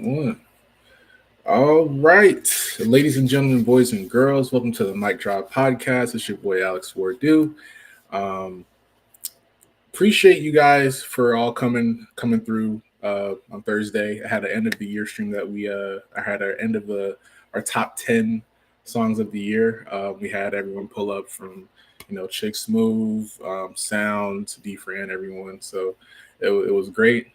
One. All right, ladies and gentlemen, boys and girls, welcome to the MicDrop Podcast. It's your boy Alex Wordu. Um, Appreciate you guys for all coming through on Thursday. I had an end of the year stream that I had our end of our top 10 songs of the year. We had everyone pull up from Chick Smooth, Sound, D Fran, everyone. So it was great.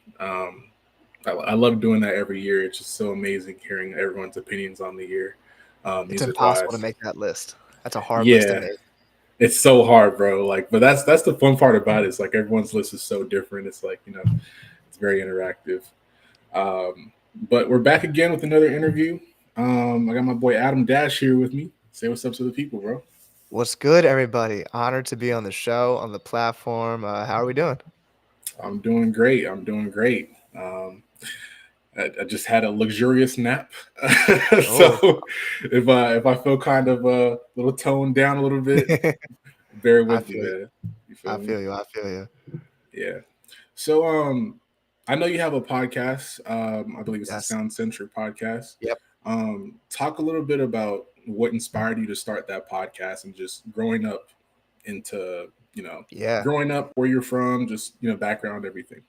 I love doing that every year. It's just so amazing hearing everyone's opinions on the year, It's music impossible to wise. make that list. That's a hard list to Yeah, make. it's so hard, bro. Like, but that's the fun part about it. It's like everyone's list is so different. It's like it's very interactive. Um, but we're back again with another interview. I got my boy Adam Dash here with me. Say what's up to the people, bro. What's good, everybody? Honored to be on the show, on the platform. How are we doing? I'm doing great. I'm doing great. I just had a luxurious nap, Oh, so if I feel kind of a little toned down a little bit, bear I with me, feel you. man. You feel I me? feel you. I feel you. Yeah. So I know you have a podcast. I believe it's the Yes. Sound Centric Podcast. Yep. Talk a little bit about what inspired you to start that podcast and just growing up into Yeah. growing up where you're from, just background, everything.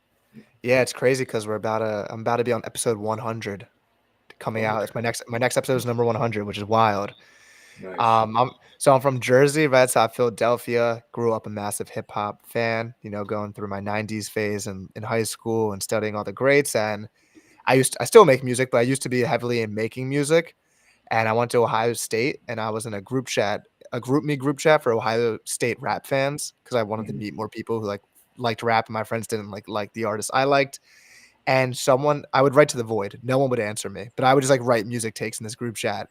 Yeah. It's crazy because I'm about to be on episode 100 coming Oh, out. It's my next episode is number 100, which is wild. nice. I'm from Jersey, right outside Philadelphia. Grew up a massive hip hop fan. Going through my '90s phase in high school and studying all the greats. And I still make music, but I used to be heavily in making music. And I went to Ohio State, and I was in a group chat for Ohio State rap fans because I wanted to Mhm. meet more people who liked rap, and my friends didn't like the artists I liked. And I would write to the void. No one would answer me, but I would just write music takes in this group chat.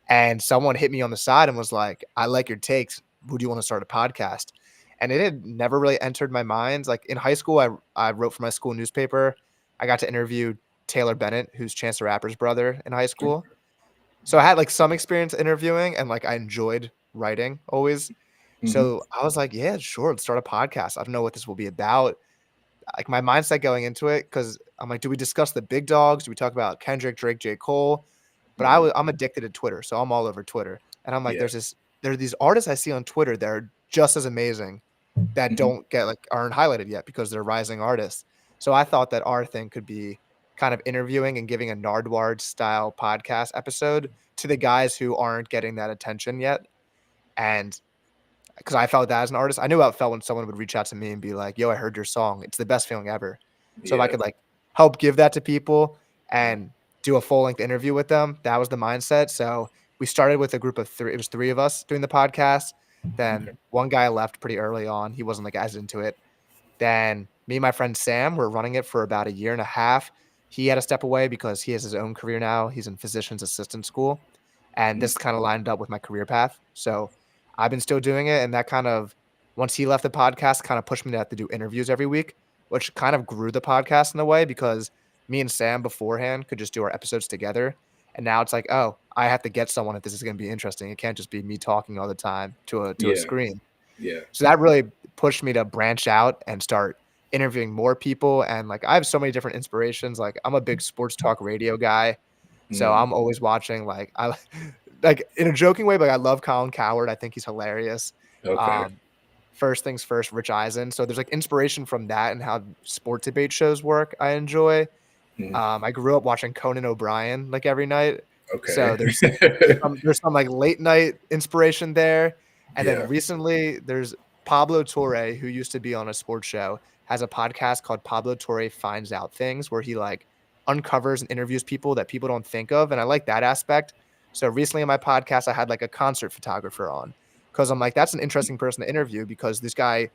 And someone hit me on the side and was like, "I like your takes. Who do you want to start a podcast?" And it had never really entered my mind. Like in high school, I wrote for my school newspaper. I got to interview Taylor Bennett, who's Chance the Rapper's brother in high school. So I had some experience interviewing and I enjoyed writing always. Mhm. So I was like, yeah, sure, let's start a podcast. I don't know what this will be about. Like my mindset going into it, because I'm like, do we discuss the big dogs? Do we talk about Kendrick, Drake, J. Cole? But Mhm. I'm addicted to Twitter, so I'm all over Twitter. And I'm like, Yeah. there are these artists I see on Twitter that are just as amazing that Mhm. don't get aren't highlighted yet because they're rising artists. So I thought that our thing could be kind of interviewing and giving a Nardward style podcast episode to the guys who aren't getting that attention yet. And because I felt that as an artist, I knew how it felt when someone would reach out to me and be like, "Yo, I heard your song. It's the best feeling ever." So if I Yeah. could help give that to people and do a full length interview with them, that was the mindset. So we started with a group of three. It was three of us doing the podcast. Okay. Then one guy left pretty early on. He wasn't as into it. Then me and my friend Sam were running it for about a year and a half. He had to step away because he has his own career now. He's in physician's assistant school. And Mhm. this kind of lined up with my career path. So I've been still doing it. And that kind of, once he left the podcast, kind of pushed me to have to do interviews every week, which kind of grew the podcast in a way because me and Sam beforehand could just do our episodes together. And now it's like, oh, I have to get someone if this is going to be interesting. It can't just be me talking all the time to a Yeah. screen. Yeah. So that really pushed me to branch out and start interviewing more people. And I have so many different inspirations. I'm a big sports talk radio guy. So Mhm. I'm always watching I like in a joking way, but I love Colin Coward. I think he's hilarious. Okay. Um, First things first, Rich Eisen. So there's inspiration from that and how sport debate shows work. I enjoy. Mhm. I grew up watching Conan O'Brien every night. Okay. So there's some late night inspiration there. And then Yeah. recently there's Pablo Torre, who used to be on a sports show, has a podcast called Pablo Torre Finds Out Things, where he uncovers and interviews people that people don't think of. And I like that aspect. So recently on my podcast, I had a concert photographer on because I'm like, that's an interesting person to interview because this guy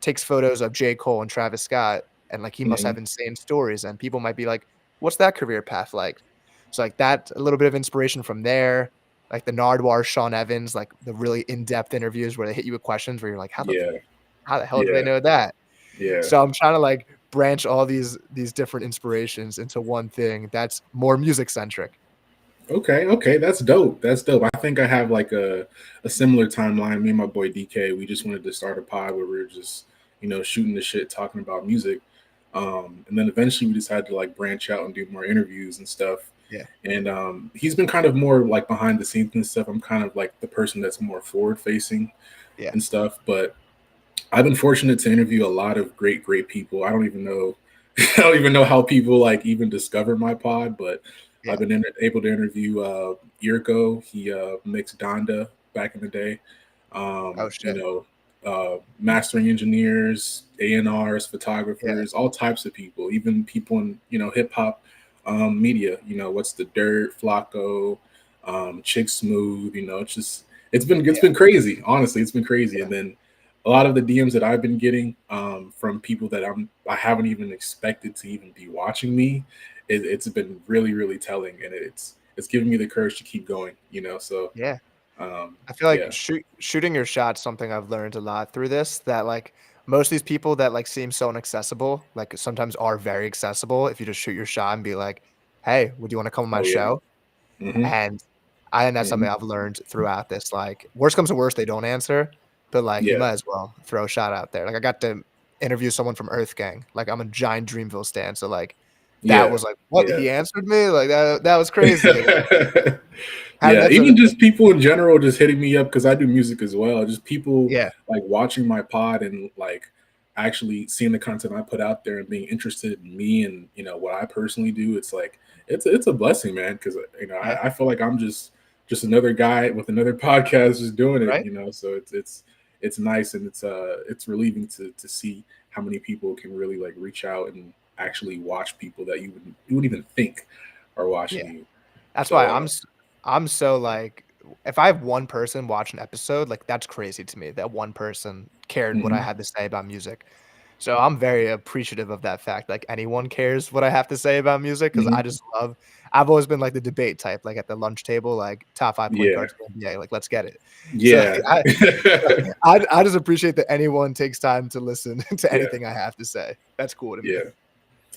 takes photos of J. Cole and Travis Scott, and he must Mhm. have insane stories, and people might be like, "What's that career path like?" So that a little bit of inspiration from there, the Nardwar, Sean Evans, the really in-depth interviews where they hit you with questions where you're like, Yeah. how the hell do they Yeah. know that? Yeah. So I'm trying to branch all these different inspirations into one thing that's more music centric. Okay, okay, that's dope. That's dope. I think I have a similar timeline. Me and my boy DK, we just wanted to start a pod where we were just shooting the shit, talking about music. And then eventually we decided to like branch out and do more interviews and stuff. Yeah. And he's been kind of more like behind the scenes and stuff. I'm kind of like the person that's more forward facing Yeah. and stuff. But I've been fortunate to interview a lot of great people. I don't even know, I don't even know how people like even discover my pod, but Yeah. I've been able to interview Yurko. He mixed Donda back in the day. Oh You shit. know, mastering engineers, A&Rs, Yeah. photographers, all types of people, even people in hip hop media. You know, what's the dirt, Flacco, Chick Smooth. You know, it's Yeah. been crazy. Honestly, it's been crazy. Yeah. And then a lot of the DMs that I've been getting from people that I haven't even expected to even be watching me, it's been really telling, and it's giving me the courage to keep going. You know, so Yeah. um, I feel like yeah, shooting your shot's something I've learned a lot through this, that, like, most of these people that, like, seem so inaccessible, like, sometimes are very accessible if you just shoot your shot and be like, "Hey, would you wanna come on my oh yeah, show?" hmm And I think that's hmm something I've learned throughout this, like, worst comes to worst, they don't answer, but, like, you yeah, might as well throw a shot out there. Like, I got to interview someone from Earth Gang, like, I'm a giant Dreamville stan, so, like, that yeah, was like, "What? yeah. He answered me?" Like, that was crazy. Having Yeah, that sort even of just people in general just hitting me up because I do music as well. Just people yeah, like watching my pod and like actually seeing the content I put out there and being interested in me and what I personally do. It's like it's a blessing, man. Because yeah, I feel like I'm just another guy with another podcast just doing it. right? So it's nice and it's relieving to see how many people can really like reach out and actually watch people that you wouldn't even think are watching Yeah. you. That's why So I'm so, like, if I have one person watch an episode, like, that's crazy to me that one person cared what I mhm. had to say about music. So I'm very appreciative of that fact, like, anyone cares what I have to say about music because I Mhm. just love I've always been, like, the debate type, like, at the lunch table, like, top 5 point Yeah. guards in the NBA, like, let's get it. So, Yeah. I just appreciate that anyone takes time to listen to Yeah. anything I have to say. That's cool to me. Yeah.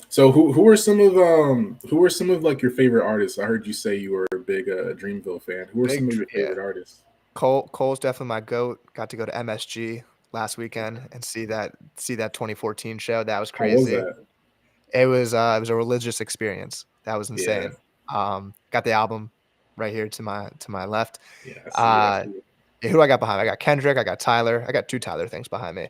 So who are some of like your favorite artists? I heard you say you were a big Dreamville fan. Who are some of your Yeah. favorite artists? Cole's definitely my GOAT. Got to go to MSG last weekend Okay. and see that 2014 show. That was How was crazy. that? It was a religious experience. That was Yeah. insane. Got the album right here to my left. Yeah. I see it. I Uh, see it. yeah, who do I got behind me? I got Kendrick, I got Tyler. I got 2 Tyler things behind me.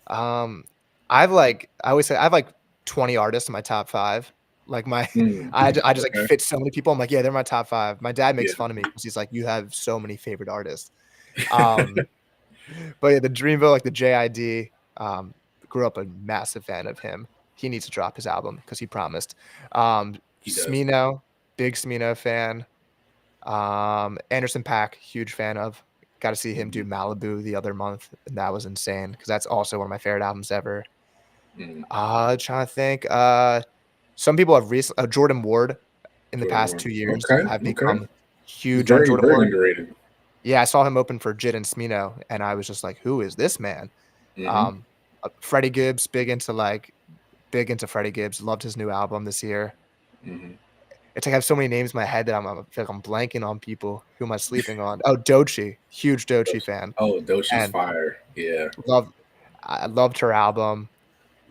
Um, I've like I always say I have like 20 artists in my top 5. Like my Mm. I just like Okay. fit so many people. I'm like, yeah, they're my top 5. My dad makes Yeah. fun of me because he's like, you have so many favorite artists. Um, but yeah, the Dreamville, like the JID, grew up a massive fan of him. He needs to drop his album because he promised. He does. Smino, big Smino fan. Anderson .Paak, huge fan of. Got to see him do Mhm. Malibu the other month, and that was insane because that's also one of my favorite albums ever. Mm. Trying to think. Some people have recently Jordan Ward in the Jordan past Moore. 2 years Okay. have Okay. become He's huge on very Jordan very Ward. underrated. Yeah, I saw him open for Jid and Smino, and I was just like, "Who is this man?" Hmm. Um, Freddie Gibbs, big into Freddie Gibbs. Loved his new album this year. Hmm. It's like I have so many names in my head that I feel like I'm blanking on people. Who am I sleeping on? Oh, Doechii, huge Doechii fan, Oh, Doshi's and fire. Yeah. love I loved her album.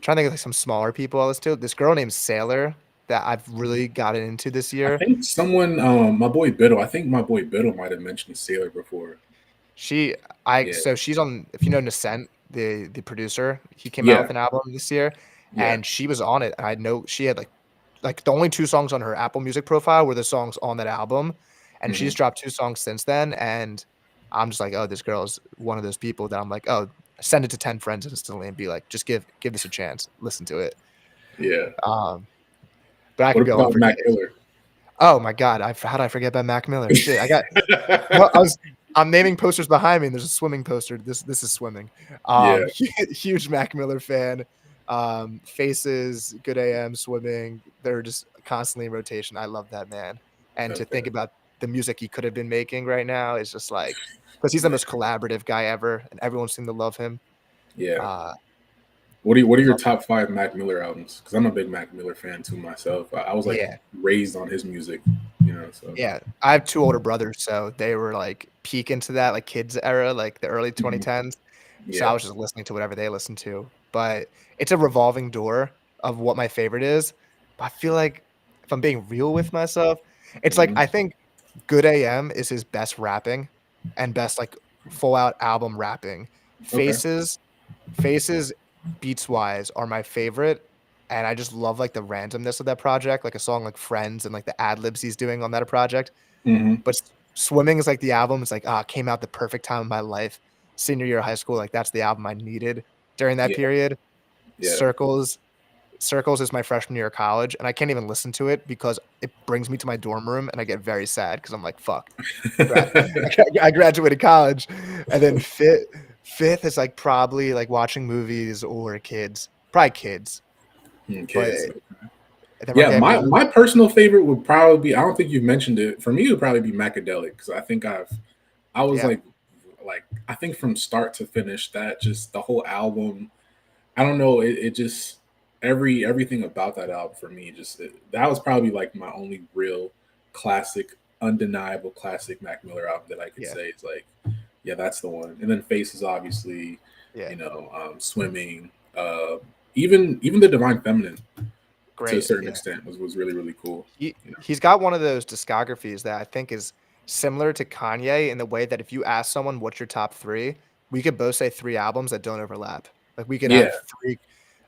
Trying to think of like some smaller people I listen to. This girl named Sailor that I've really gotten into this I year. think someone, my boy Biddle. I think my boy Biddle might have mentioned Sailor before. She I Yeah. so she's on if you know Nascent, the producer, he came out Yeah. with an album this year, Yeah. and she was on it. I know she had like the only 2 songs on her Apple Music profile were the songs on that album, and she's Hmm. dropped 2 songs since then, and I'm just like, "Oh, this girl is one of those people that I'm like, oh, send it to 10 friends instantly and be like, just give this a chance, listen to it." Yeah. Um, but I What could go on about for Mac days. Miller? Oh my god, how did I forget about Mac Miller? Shit, I got well, I'm naming posters behind me, and there's a swimming poster. This is swimming. Yeah. Huge Mac Miller fan. Faces, Good AM, swimming. They're just constantly in rotation. I love that man. And to think Okay. about the music he could have been making right now is just like because he's the most collaborative guy ever, and everyone seemed to love him. Yeah. Uh, What are your love, top 5 Mac Miller albums? Because I'm a big Mac Miller fan too myself. I was like yeah. raised on his music, So Yeah, I have 2 older brothers, so they were, like, peak into that, like, kids era, like, the early mhm. 2010s, so I Yeah. was just listening to whatever they listened to, but it's a revolving door of what my favorite is, but I feel like if I'm being real with myself, it's like Mhm. I think Good AM is his best rapping and best like full out album rapping. Okay. Faces beats wise are my favorite, and I just love like the randomness of that project, like a song like Friends and like the ad libs he's doing on that project. Mhm. But Swimming is like the album. It's like, it came out the perfect time of my life. Senior year of high school, like that's the album I needed during that Yeah. period. Yeah. Circles Circles is my freshman year of college, and I can't even listen to it because it brings me to my dorm room, and I get very sad because I'm like, "Fuck, I graduated college." And then fifth is like probably like watching movies or kids, probably kids. But Kids. then we're Yeah, getting my to my personal favorite would probably be. I don't think you've mentioned it. For me, it would probably be Macadelic because I was yeah, like I think from start to finish that just the whole album. I don't know. It just everything about that album for me that was probably like my only real classic, undeniable classic Mac Miller album that I could yeah, say is like, yeah, that's the one. And then Faces, obviously, yeah, Swimming, even the Divine Feminine to a great, certain yeah. extent was really really cool. He's got one of those discographies that I think is similar to Kanye in the way that if you ask someone what's your top 3, we could both say 3 albums that don't overlap. Like, we could Yeah. have 3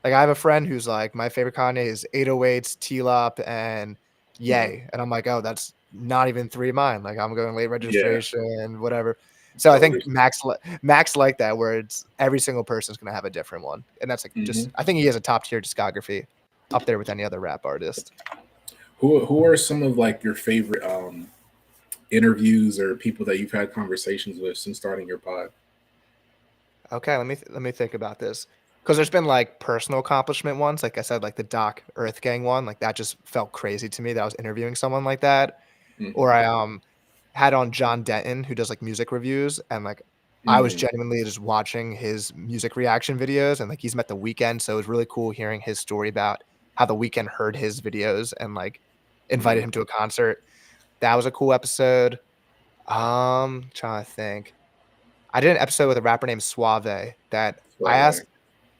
like, I have a friend who's like, "My favorite Kanye is 808s, T-Lop, and Mhm. Ye." And I'm like, "Oh, that's not even 3 of mine." Like, I'm going Late Yeah. Registration, whatever. So I Totally. think Max like that, where it's every single person's gonna have a different one, and that's, like, Hmm. just I think he has a top tier discography up there with any other rap artist. Who are some of like your favorite interviews or people that you've had conversations with since starting your pod? Okay, let me think about this. Because 'Cause there's been, like, personal accomplishment ones, like I said, like the Doc Earth Gang one, like, that just felt crazy to me that I was interviewing someone like that. Or Hmm. I had on John Denton, who does, like, music reviews, and, like, I was Mm. genuinely just watching his music reaction videos, and, like, he's met The Weeknd, so it was really cool hearing his story about how The Weeknd heard his videos and, like, invited Mm. him to a concert. That was a cool episode. Trying to think. I did an episode with a rapper named Suave that I Suave. asked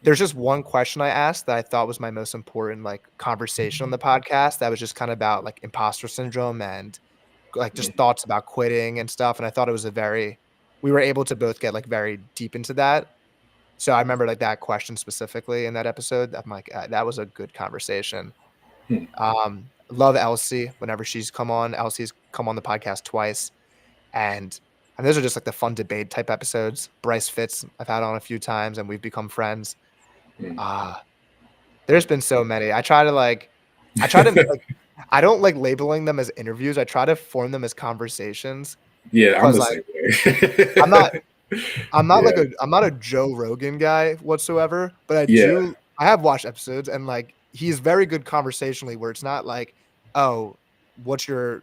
there's just one question I asked that I thought was my most important, like, conversation on the podcast that was just kinda about, like, imposter syndrome and, like, just Mm. thoughts about quitting and stuff, and I thought it was a very we were able to both get, like, very deep into that. So I remember, like, that question specifically in that episode. I'm like, "That was a good conversation." Hmm. Love Elsie whenever she's come on. Elsie's come on the podcast twice, and those are just, like, the fun debate type episodes. Bryce Fitz, I've had on a few times, and we've become friends. Mm. Ah. There's been so many. I try to, like I don't like labeling them as interviews, I try to form them as conversations Yeah, I'm 'cause, the like, same I'm not way. Yeah. I'm not a Joe Rogan guy whatsoever, but Yeah. I have watched episodes and, like, he's very good conversationally where it's not like, "Oh, what's your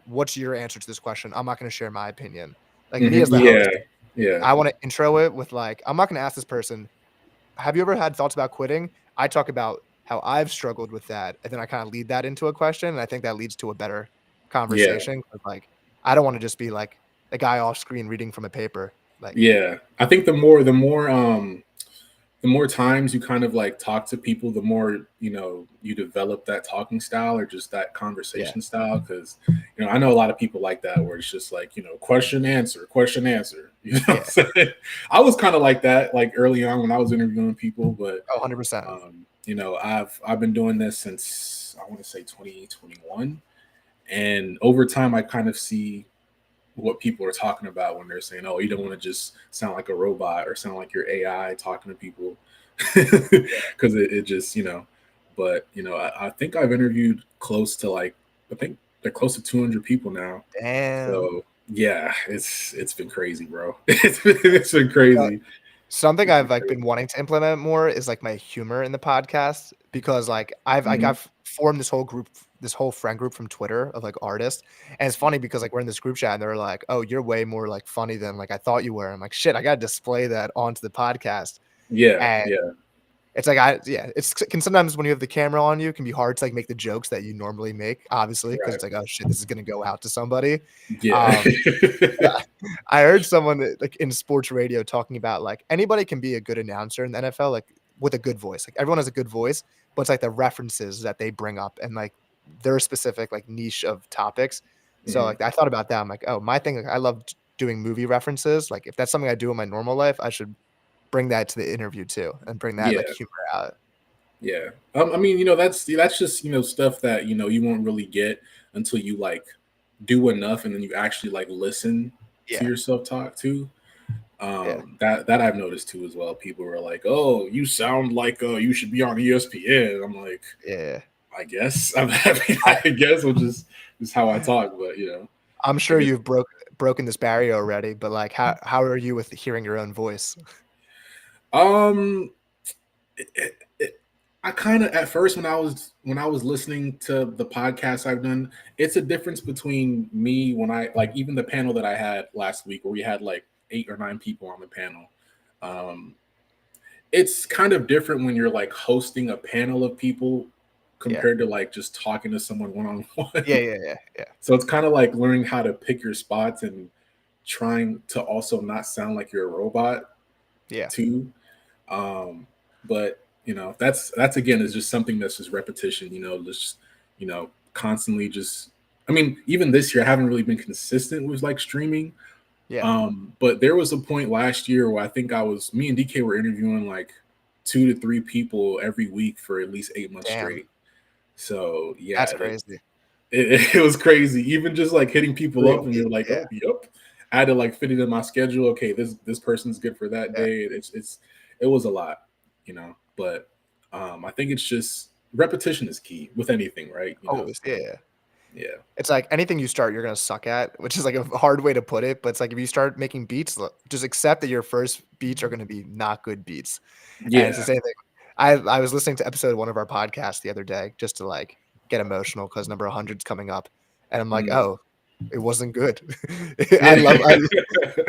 answer to this question? I'm not gonna share my opinion." Like, me Hmm. as the Yeah. host, Yeah. I wanna intro it with, like, I'm not gonna ask this person, have you ever had thoughts about quitting? I talk about how I've struggled with that, and then I kinda lead that into a question, and I think that leads to a better Yeah. conversation 'cause, like, I don't wanna just be, like, the guy off screen reading from a paper, like Yeah. I think the more times you kind of like talk to people, the more you develop that talking style or just that yeah, conversation style. Because I know a lot of people like that, where it's just like question answer, question answer. yeah. I was kind of like that, like early on when I was interviewing people, but Oh, 100%. I've been doing this since I want to say 2021, and over time I kind of see what people are talking about when they're saying, "Oh, you don't want to just sound like a robot or sound like your AI talking to people," Yeah. because it just But I think I've interviewed close to like I think they're close to 200 people now. Damn. So yeah, it's been crazy, bro. It's been crazy. Something It's been I've, like, crazy. been wanting to implement more is, like, my humor in the podcast because, Hmm. I've formed this whole friend group from Twitter of, like, artists, and it's funny because, like, we're in this group chat and they're like, "Oh, you're way more, like, funny than, like, I thought you were." I'm like, "Shit, I gotta display that onto the podcast." Yeah, And yeah, it's like it's can sometimes when you have the camera on you, it can be hard to, like, make the jokes that you normally make, obviously, because right. it's like, "Oh, shit, this is gonna go out to somebody." Yeah. Um I heard someone that, like, in sports radio talking about, like, anybody can be a good announcer in the NFL, like, with a good voice. Like everyone has a good voice, but it's like the references that they bring up and like their specific like niche of topics. So Hmm. like I thought about that. I'm like, oh, my thing, like, I love doing movie references. Like if that's something I do in my normal life, I should bring that to the interview too and bring that like Yeah, humor out. yeah. I mean, that's just stuff that you won't really get until you like do enough, and then you actually like listen to Yeah. yourself talk too. Yeah. That I've noticed too as well. People were like, "Oh, you sound like you should be on ESPN." I'm like, Yeah. I guess I'm happy. I, I guess which is just how I talk, but I'm I sure guess. you've broken this barrier already, but like how are you with hearing your own voice? Um, I kind of at first when I was listening to the podcast I've done, it's a difference between me when I like even the panel that I had last week where we had like 8 or 9 people on the panel. Um, it's kind of different when you're like hosting a panel of people Yeah. compared to like just talking to someone one on Yeah, one. yeah, yeah, yeah. So it's kind of like learning how to pick your spots and trying to also not sound like you're a robot Yeah. too. But that's again is just something that's just repetition. Just constantly just. I mean, even this year, I haven't really been consistent with like streaming. Yeah. But there was a point last year where I think me and DK were interviewing like 2 to 3 people every week for at least 8 months Damn. straight. So yeah, That's crazy. it was crazy. Even just like hitting people up, and 3 a week. they're like, Yeah. "Oh, yep." I had to like fit it in my schedule. Okay, this person's good for that Yeah. day. It was a lot, But I think it's just repetition is key with anything, right? Always. Yeah, yeah. Yeah, It's like anything you start, you're gonna suck at, which is like a hard way to put it. But it's like if you start making beats, just accept that your first beats are gonna be not good beats. And it's the yeah, same thing. I was listening to episode 1 of our podcast the other day just to like get emotional because number 100's coming up, and I'm like, mm, oh, it wasn't good. I yeah, love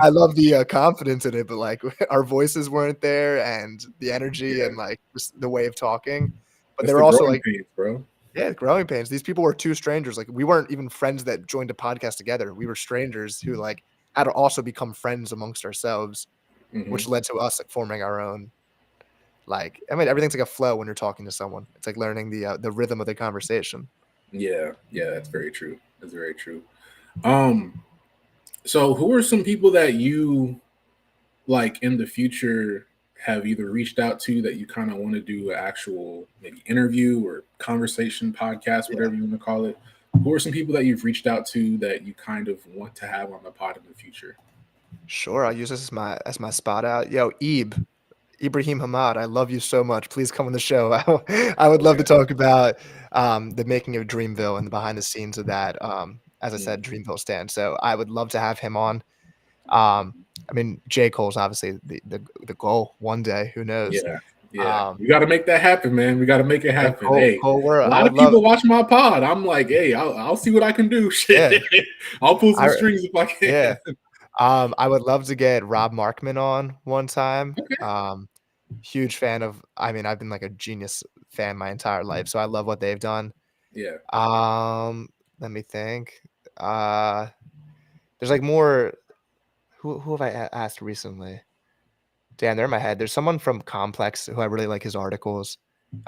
I love the confidence in it, but like our voices weren't there, and the energy, yeah. and like just the way of talking. But they It's were the also growing like, pains, bro. yeah, growing pains. These people were 2 strangers. Like we weren't even friends that joined a podcast together. We were strangers who like had to also become friends amongst ourselves, Hmm. which led to us like forming our own. Like I mean, everything's like a flow when you're talking to someone. It's like learning the rhythm of the conversation. Yeah, yeah, that's very true. That's very true. Um, so who are some people that you like in the future have either reached out to that you kind of want to do an actual maybe interview or conversation podcast, Yeah, whatever you want to call it? Who are some people that you've reached out to that you kind of want to have on the pod in the future? sure. I'll use this as my spot out. Yo, Ibrahim Hamad, I love you so much. Please come on the show. I would love to Okay. talk about the making of Dreamville and the behind the scenes of that. As I Mm. said, Dreamville stand. So I would love to have him on. I mean, J. Cole's obviously the goal one day. Who knows? Yeah. Yeah. Um, We got to make that happen, man. We got to make it yeah, happen. Hey, Cole a World. I lot would of love. people watch my pod. I'm like, hey, I'll see what I can do. Shit. Yeah, I'll pull some I strings if I yeah. can. I would love to get Rob Markman on one time. Okay. Huge fan of. I mean, I've been like a Genius fan my entire life, so I love what they've done. Yeah. Um, Let me think. Uh, there's like more. Who have I asked recently? Damn, they're in my head. There's someone from Complex who I really like his articles.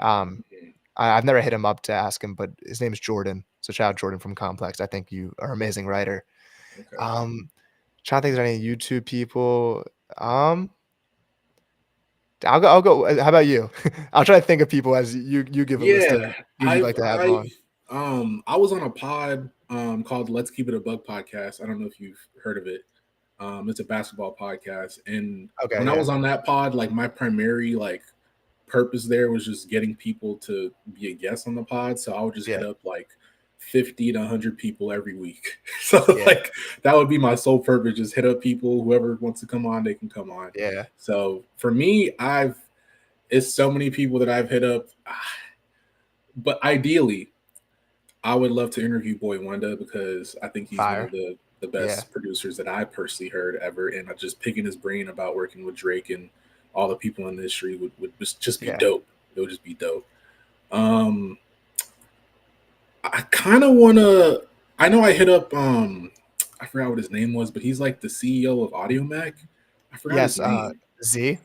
Um, Mhm. I've never hit him up to ask him, but his name is Jordan. So shout out Jordan from Complex. I think you are an amazing writer. Okay. Um, Trying to think if there's any YouTube people. Um, I'll go. I'll go. How about you? I'll try to think of people as you give a list of Yeah, who you'd like to have on. I was on a pod called Let's Keep It a Bug podcast. I don't know if you've heard of it. It's a basketball podcast, and Okay, when I yeah, was on that pod, like my primary like purpose there was just getting people to be a guest on the pod. So I would just hit yeah, up like 50 to 100 people every week. So yeah, like that would be my sole purpose, just hit up people, whoever wants to come on, they can come on. yeah. So for me, it's so many people that I've hit up. But ideally, I would love to interview Boy Wonder because I think he's one of Fire. the Yeah, best producers that I personally heard ever. And I just picking his brain about working with Drake and all the people in the industry would just be yeah. dope. It would just be dope. Um, I kind of want to. I know I hit up. I forgot what his name was, but he's like the CEO of Audio Mac. I forgot his Yes. name. Z.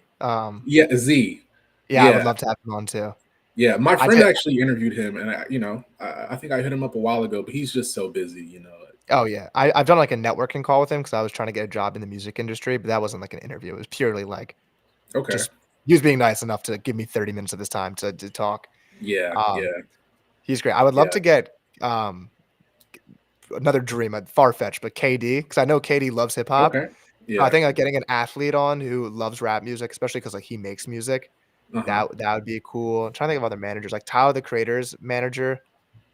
Yeah, Z. Yeah, I would Yeah, love to have him on too. yeah. My I friend did. actually interviewed him, and I think I hit him up a while ago, but he's just so busy. Oh yeah, I've done like a networking call with him because I was trying to get a job in the music industry, but that wasn't like an interview. It was purely like Okay. just he was being nice enough to give me 30 minutes of his time to talk. Yeah, Um, yeah, he's great. I would love yeah. to get um another dream, far fetched, but KD because I know KD loves hip hop. Okay. I Yeah. think like getting an athlete on who loves rap music, especially because like he makes music, Uh-huh. that would be cool. I'm trying to think of other managers like Tyler the Creator's manager,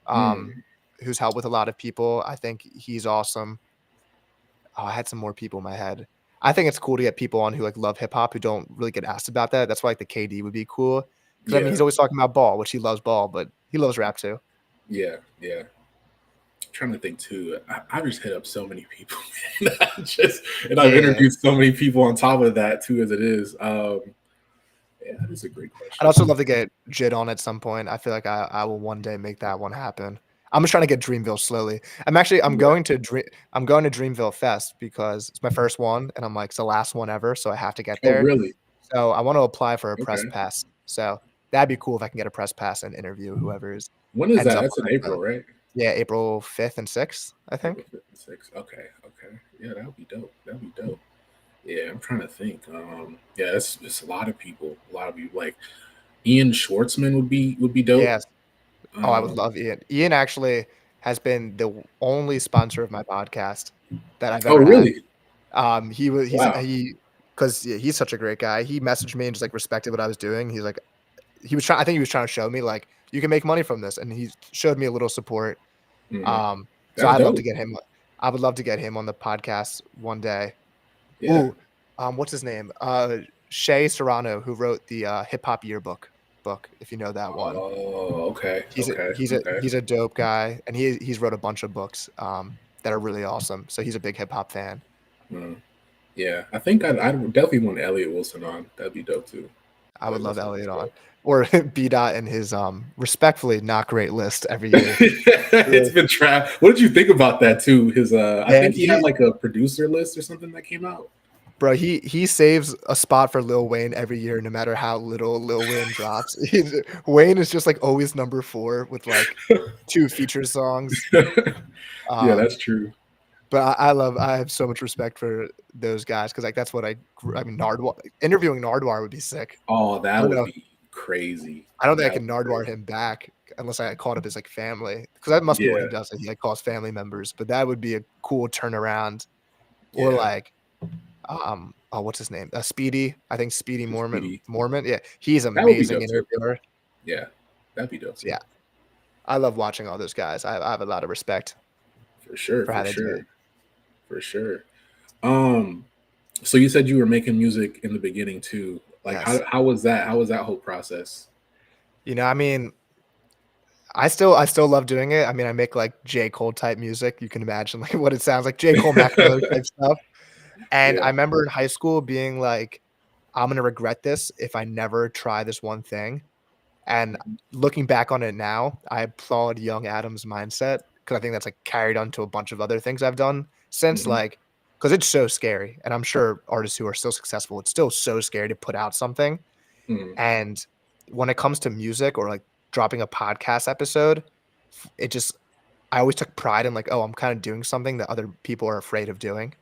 um, Mm. who's helped with a lot of people. I think he's awesome. Oh, I had some more people in my head. I think it's cool to get people on who, like, love hip hop who don't really get asked about that. That's why, like, the KD would be cool. Because I mean, he's Yeah. always talking about ball, which he loves ball, but he loves rap too. Yeah. Yeah. Trying to think too. I just hit up so many people, man. I've Yeah. interviewed so many people on top of that too, as it is. Yeah, that is a great I'd question. also love to get Jid on at some point. I feel like I will one day make that one happen. I'm just trying to get Dreamville slowly. Yeah. I'm going to Dreamville Fest because it's my first one, and I'm like, it's the last one ever, so I have to get Oh, there. really? So I want to apply for a press Okay. pass. So that'd be cool if I can get a press pass and interview whoever When is ends that? up That's on in that. April, right? Yeah, April 5th and 6th, I April think. 5th and 6th. Okay. Okay. Yeah, that would be dope. That would be dope. Yeah, I'm trying to think. Yeah, it's a lot of people. A lot of people like Ian Schwartzman would be dope. Yes. Oh, I would Um, love Ian. Ian actually has been the only sponsor of my podcast that I've oh, ever had. really? He was Wow. he because yeah, he's such a great guy. He messaged me and just like respected what I was doing. He's like he was trying. I think he was trying to show me like you can make money from this, and he showed me a little support. Hmm. So That's I'd love to dope. get him. I would love to get him on the podcast one day. Yeah. Ooh, what's his name? Shay Serrano, who wrote the Hip Hop Yearbook book, if you know that one. Oh, okay. He's a Okay. he's a Okay. he's a dope guy, and he's wrote a bunch of books that are really awesome. So he's a big hip hop fan. Mm. Yeah, I think I'd definitely want Elliot Wilson on. That'd be dope too. I would Elliot love Wilson Elliot is on, dope. or B Dot and his respectfully not great list every year. Yeah. It's been trapped. What did you think about that too? His I Man, think he had like a producer list or something that came out. he saves a spot for Lil Wayne every year, no matter how little Lil Wayne drops. Wayne is just like always number 4 with like 2 feature songs. Yeah, Um, that's true. But I have so much respect for those guys because like that's what I mean Nardwar interviewing Nardwar would be sick. Oh, I that don't would know. be crazy. I don't think I That would can be Nardwar crazy. him back unless I called up his like family because that must be what he Yeah, does. Like, he like calls family members, but that would be a cool turnaround. Or yeah. like oh what's his name? Speedy. I think Speedy Mormon Speedy. Mormon. Yeah, he's That would be amazing dope too. interviewer. Yeah, that'd be dope So too. yeah, I love watching all those guys. I have a lot of respect For sure. for For how they do sure. it. For sure. Um, so you said you were making music in the beginning too. Like Yes. how was that? How was that whole process? I mean, I still love doing it. I mean, I make like J. Cole type music. You can imagine like what it sounds like, J. Cole, Mac Miller type stuff. And I Yeah. remember in high school being like, I'm gonna regret this if I never try this one thing. And Mhm. looking back on it now, I applaud young Adam's mindset because I think that's like carried on to a bunch of other things I've done since Mhm. like because it's so scary. And I'm sure artists who are still successful, it's still so scary to put out something. Mhm. And when it comes to music or like dropping a podcast episode, it just I always took pride in like, oh, I'm kind of doing something that other people are afraid of doing.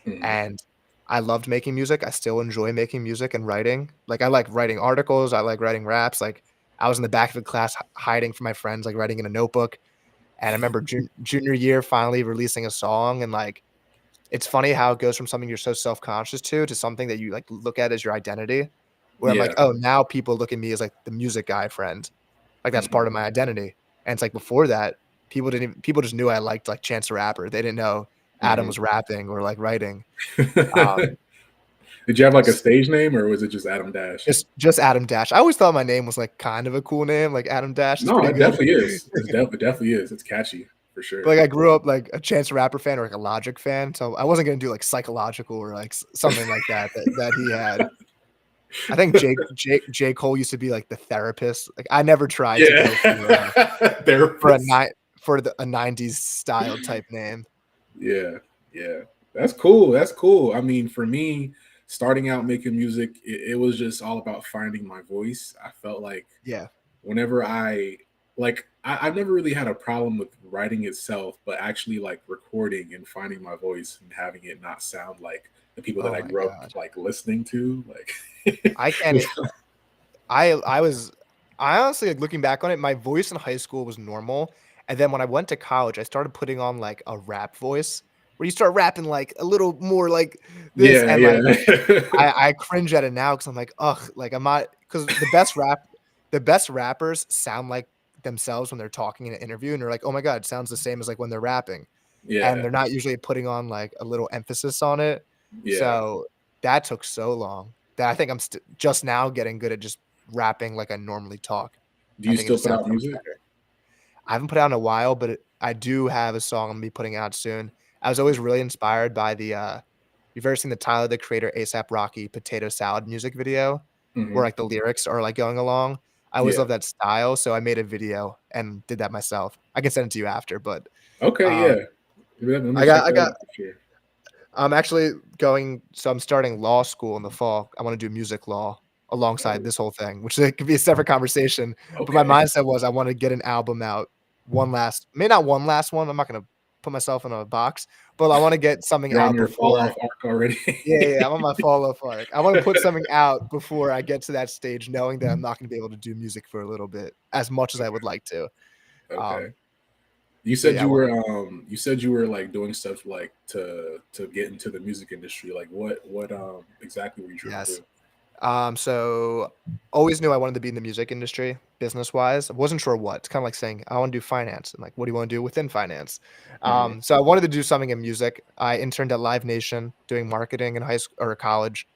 Mhm. And I loved making music. I still enjoy making music and writing. Like I like writing articles. I like writing raps. Like I was in the back of the class hiding from my friends, like writing in a notebook. And I remember junior year finally releasing a song. And like it's funny how it goes from something you're so self-conscious to something that you like look at as your identity. Where I'm like, Yeah. oh, now people look at me as like the music guy friend. Like that's Mhm. part of my identity. And it's like before that, people just knew I liked like Chance the Rapper. They didn't know Adam Mhm. was rapping or like writing. Um, Did you have like a s- stage name or was it just Adam Dash? just Adam Dash. I always thought my name was like kind of a cool name. Like Adam Dash is No, pretty it good. definitely is. It definitely is. It's catchy for But sure. like I grew up like a Chance the Rapper fan or like a Logic fan, so I wasn't gonna do like psychological or like something like that he had. I think J Cole used to be like the therapist. Like I never tried to go Yeah. for a Therapist. night for a 90s style type name. Yeah. Yeah. That's cool. That's cool. I mean, for me, starting out making music, it was just all about finding my voice. I felt like Yeah. whenever I've never really had a problem with writing itself, but actually like recording and finding my voice and having it not sound like the people that Oh I my grew up god. like listening to. Like, I can't. I was I honestly, like, looking back on it, my voice in high school was normal, and then when I went to college, I started putting on, like, a rap voice where you start rapping, like, a little more like this, yeah, and, like, yeah, I cringe at it now because 'cause I'm like, "Ugh," like, I'm not, because the best rappers sound like themselves when they're talking in an interview, and they're like, "Oh my god, it sounds the same as, like, when they're rapping," and yeah, they're not usually putting on, like, a little emphasis on it, yeah. so that took so long that I think I'm just now getting good at just rapping like I normally talk. Do I you think it still just put sounds out so much music? better. I haven't put out in a while, but I do have a song I'm gonna be putting out soon. I was always really inspired by you've ever seen the Tyler, the Creator, A$AP Rocky Potato Salad music video where, Hmm. like, the lyrics are, like, going along? I always Yeah. love that style, so I made a video and did that myself. I can send it to you after, but, Okay. um, Yeah. Let me I check got I that got out for sure. I'm actually I'm starting law school in the fall. I wanna do music law alongside Oh, this whole thing, which, it could be a separate conversation, but my okay. mindset was I wanna get an album out, not one last one, I'm not gonna put myself in a box, but I wanna get something You're on out your fall off before. arc already. Yeah, yeah, I'm on my fall off arc. I wanna put something out before I get to that stage knowing that I'm not gonna be able to do music for a little bit as much as I would like to. Okay. Um, You but said yeah, well, you said you were like doing stuff like to get into the music industry. Like what exactly were you trying to yes. do? So always knew I wanted to be in the music industry, business wise. I wasn't sure what. It's kind of like saying I want to do finance, and like, what do you want to do within finance? Hmm. So I wanted to do something in music. I interned at Live Nation doing marketing in high school or college.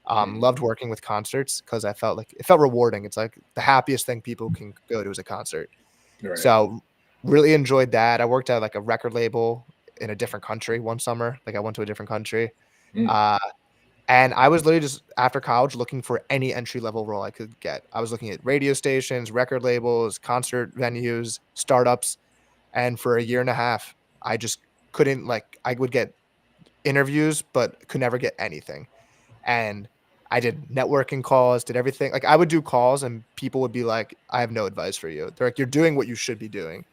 Hmm. Loved working with concerts because I felt like it felt rewarding. It's like the happiest thing people can go to is a concert. Right. So really enjoyed that. I worked at like a record label in a different country one summer. Like I went to a different country. Mm. Uh, and I was literally just after college looking for any entry level role I could get. I was looking at radio stations, record labels, concert venues, startups, and for a year and a half, I just couldn't, like, I would get interviews but could never get anything. And I did networking calls, did everything. Like, I would do calls and people would be like, "I have no advice for you." They're like, "You're doing what you should be doing."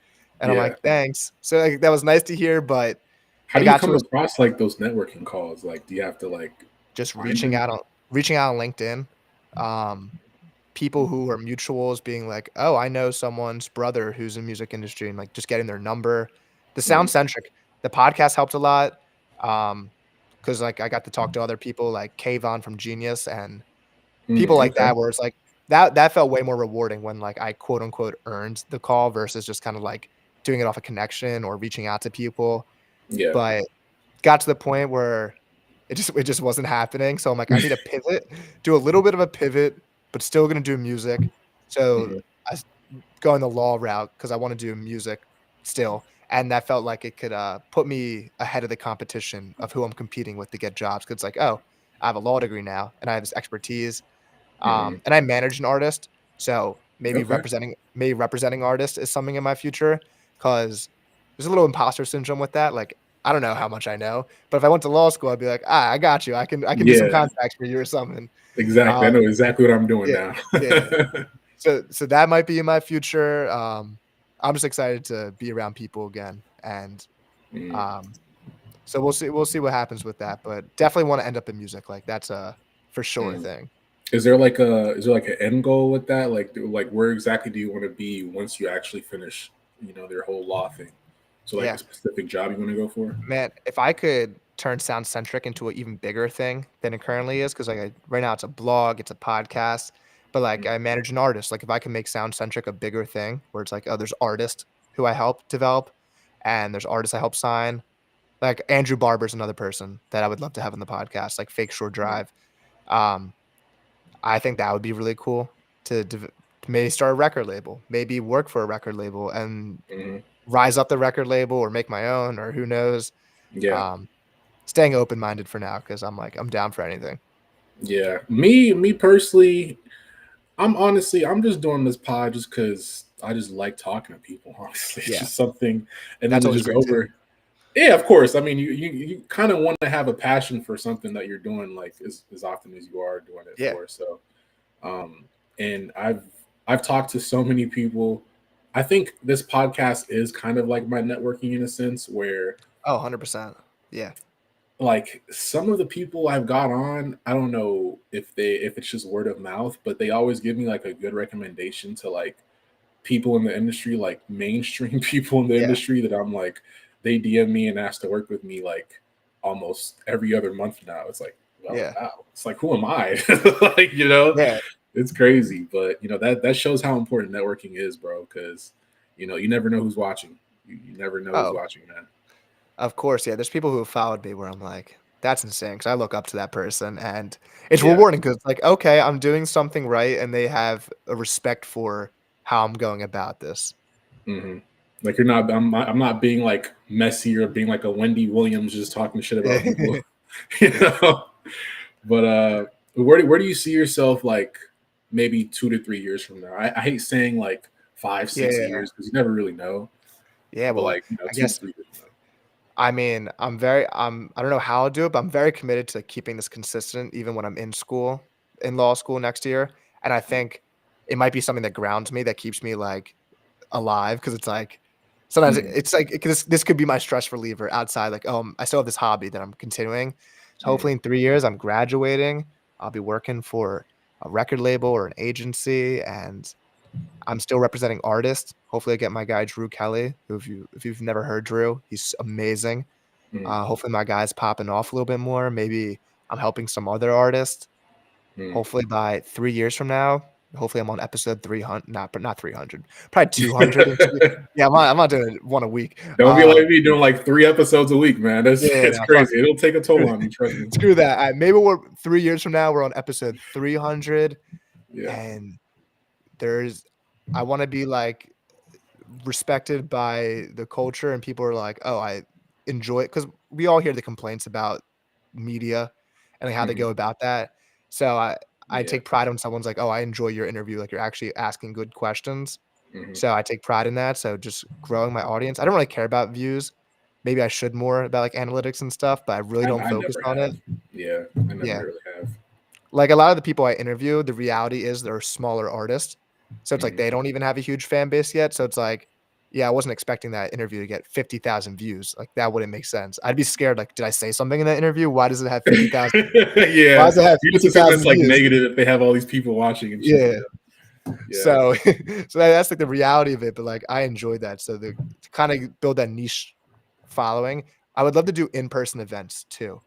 And I'm Yeah. like, "Thanks." So, like, that was nice to hear, but How I do you got come to a across like those networking calls? Like, do you have to like just find them? reaching out on LinkedIn. Um People who are mutuals being like, "Oh, I know someone's brother who's in music industry," and, like, just getting their number. The Sound Mm. Centric, the podcast helped a lot, because like, I got to talk to other people like Kayvon from Genius and people Mm. like Okay. that where it's like that felt way more rewarding when, like, I quote unquote "earned" the call versus just kinda, like, doing it off a connection or reaching out to people, Yeah. but got to the point where it just wasn't happening, so I'm like, "I need to pivot, do a little bit of a pivot, but still gonna do music." So, Hmm. I s going the law route because I wanna do music still, and that felt like it could, put me ahead of the competition of who I'm competing with to get jobs. Because it's like, "Oh, I have a law degree now, and I have this expertise." Hmm. And I manage an artist, so Okay. maybe representing artists is something in my future. Because there's a little imposter syndrome with that, like, I don't know how much I know, but if I went to law school, I'd be like, "Ah, I got you. I can do some Yeah. contracts for you or something." Exactly. I Um, know exactly what I'm doing yeah, now. yeah. So that might be in my future. I'm just excited to be around people again, and, Mm. um, so we'll see what happens with that, but definitely wanna end up in music, like, that's a for sure Mm. thing. Is there like an end goal with that? Like where exactly do you want to be once you actually finish, their whole law thing? So like a Yeah. specific job you want to go for? Man, if I could turn Sound Centric into an even bigger thing than it currently is, because like right now it's a blog, it's a podcast, but like Mm. I manage an artist. Like if I can make Sound Centric a bigger thing where it's like, oh, there's artists who I help develop and there's artists I help sign. Like Andrew Barber's another person that I would love to have on the podcast, like Fake Shore Mm. Drive. Um, I think that would be really cool to maybe start a record label, maybe work for a record label and Mhm. rise up the record label or make my own or who knows. Yeah. Um, Staying open-minded for now because I'm down for anything. Yeah. Me personally, I'm just doing this pod just because I just like talking to people. Honestly, it's Yeah, just something, and then that's it's always just great too. over. Yeah, of course. I mean, you kind of want to have a passion for something that you're doing, like as often as you are doing it Yeah. for. So, um, and I've talked to so many people. I think this podcast is kind of like my networking in a sense, where Oh, 100%. Yeah. like some of the people I've got on, I don't know if it's just word of mouth, but they always give me like a good recommendation to like people in the industry, like mainstream people in the Yeah. industry that I'm like, they DM me and ask to work with me like almost every other month now. It's like, well, Yeah. wow. It's like, who am I? Like, Yeah. it's crazy. But that shows how important networking is, bro, because you never know who's watching. You never know who's Oh, watching, man. of course. Yeah. There's people who have followed me where I'm like, that's insane because I look up to that person and it's Yeah. rewarding because it's like, okay, I'm doing something right and they have a respect for how I'm going about this. hmm Like I'm not being like messy or being like a Wendy Williams just talking shit about people, you Yeah. know. But where do you see yourself like maybe 2 to 3 years from now? I hate saying like five, Yeah. 6 years because you never really know. Yeah. But Well, like I two to guess three years from I mean, I don't know how I'll do it, but I'm very committed to keeping this consistent even when I'm in law school next year. And I now. think it might be something that grounds me, that keeps me like alive. Cause it's like sometimes Mhm, this could be my stress reliever outside. Like, I still have this hobby that I'm continuing. So mhm, hopefully in 3 years, I'm graduating. I'll be working for a record label or an agency and I'm still representing artists. Hopefully I get my guy, Drew Kelly, who if you've never heard Drew, he's amazing. mhm, Hopefully my guy's popping off a little bit more. Maybe I'm helping some other artists. mhm. Hopefully by 3 years from now, hopefully I'm on episode 300, not 300, probably 200 and two. Yeah, I'm not doing one a week. Don't be like me doing like 3 episodes a week, man. That's Yeah, it's no, fuck crazy. It'll take a toll on me. Trust me. screw that. Maybe we're 3 years from now, we're on episode 300 Yeah. and there's I wanna be, like, respected by the culture and people are like, "Oh, I enjoy it," because we all hear the complaints about media and, like, how they Mhm, go about that. So I yeah. take pride when someone's like, "Oh, I enjoy your interview," like, you're actually asking good questions. Mhm. So I take pride in that, so just growing my audience. I don't really care about views. Maybe I should more about, like, analytics and stuff, but I really don't I focus never on it. have. Yeah, I never Yeah. really have. Like, a lot of the people I interview, the reality is they're smaller artists. So it's like Mhm. they don't even have a huge fan base yet. So it's like, yeah, I wasn't expecting that interview to get 50,000 views. Like, that wouldn't make sense. I'd be scared, like, did I say something in that interview? Why does it have 50,000? Why Yeah, does it have you just assume it's 50,000 like views? negative if they have all these people watching and shit. Yeah. Yeah, yeah. So so that's, like, the reality of it, but, like, I enjoyed that. So to kinda build that niche following, I would love to do in-person events too.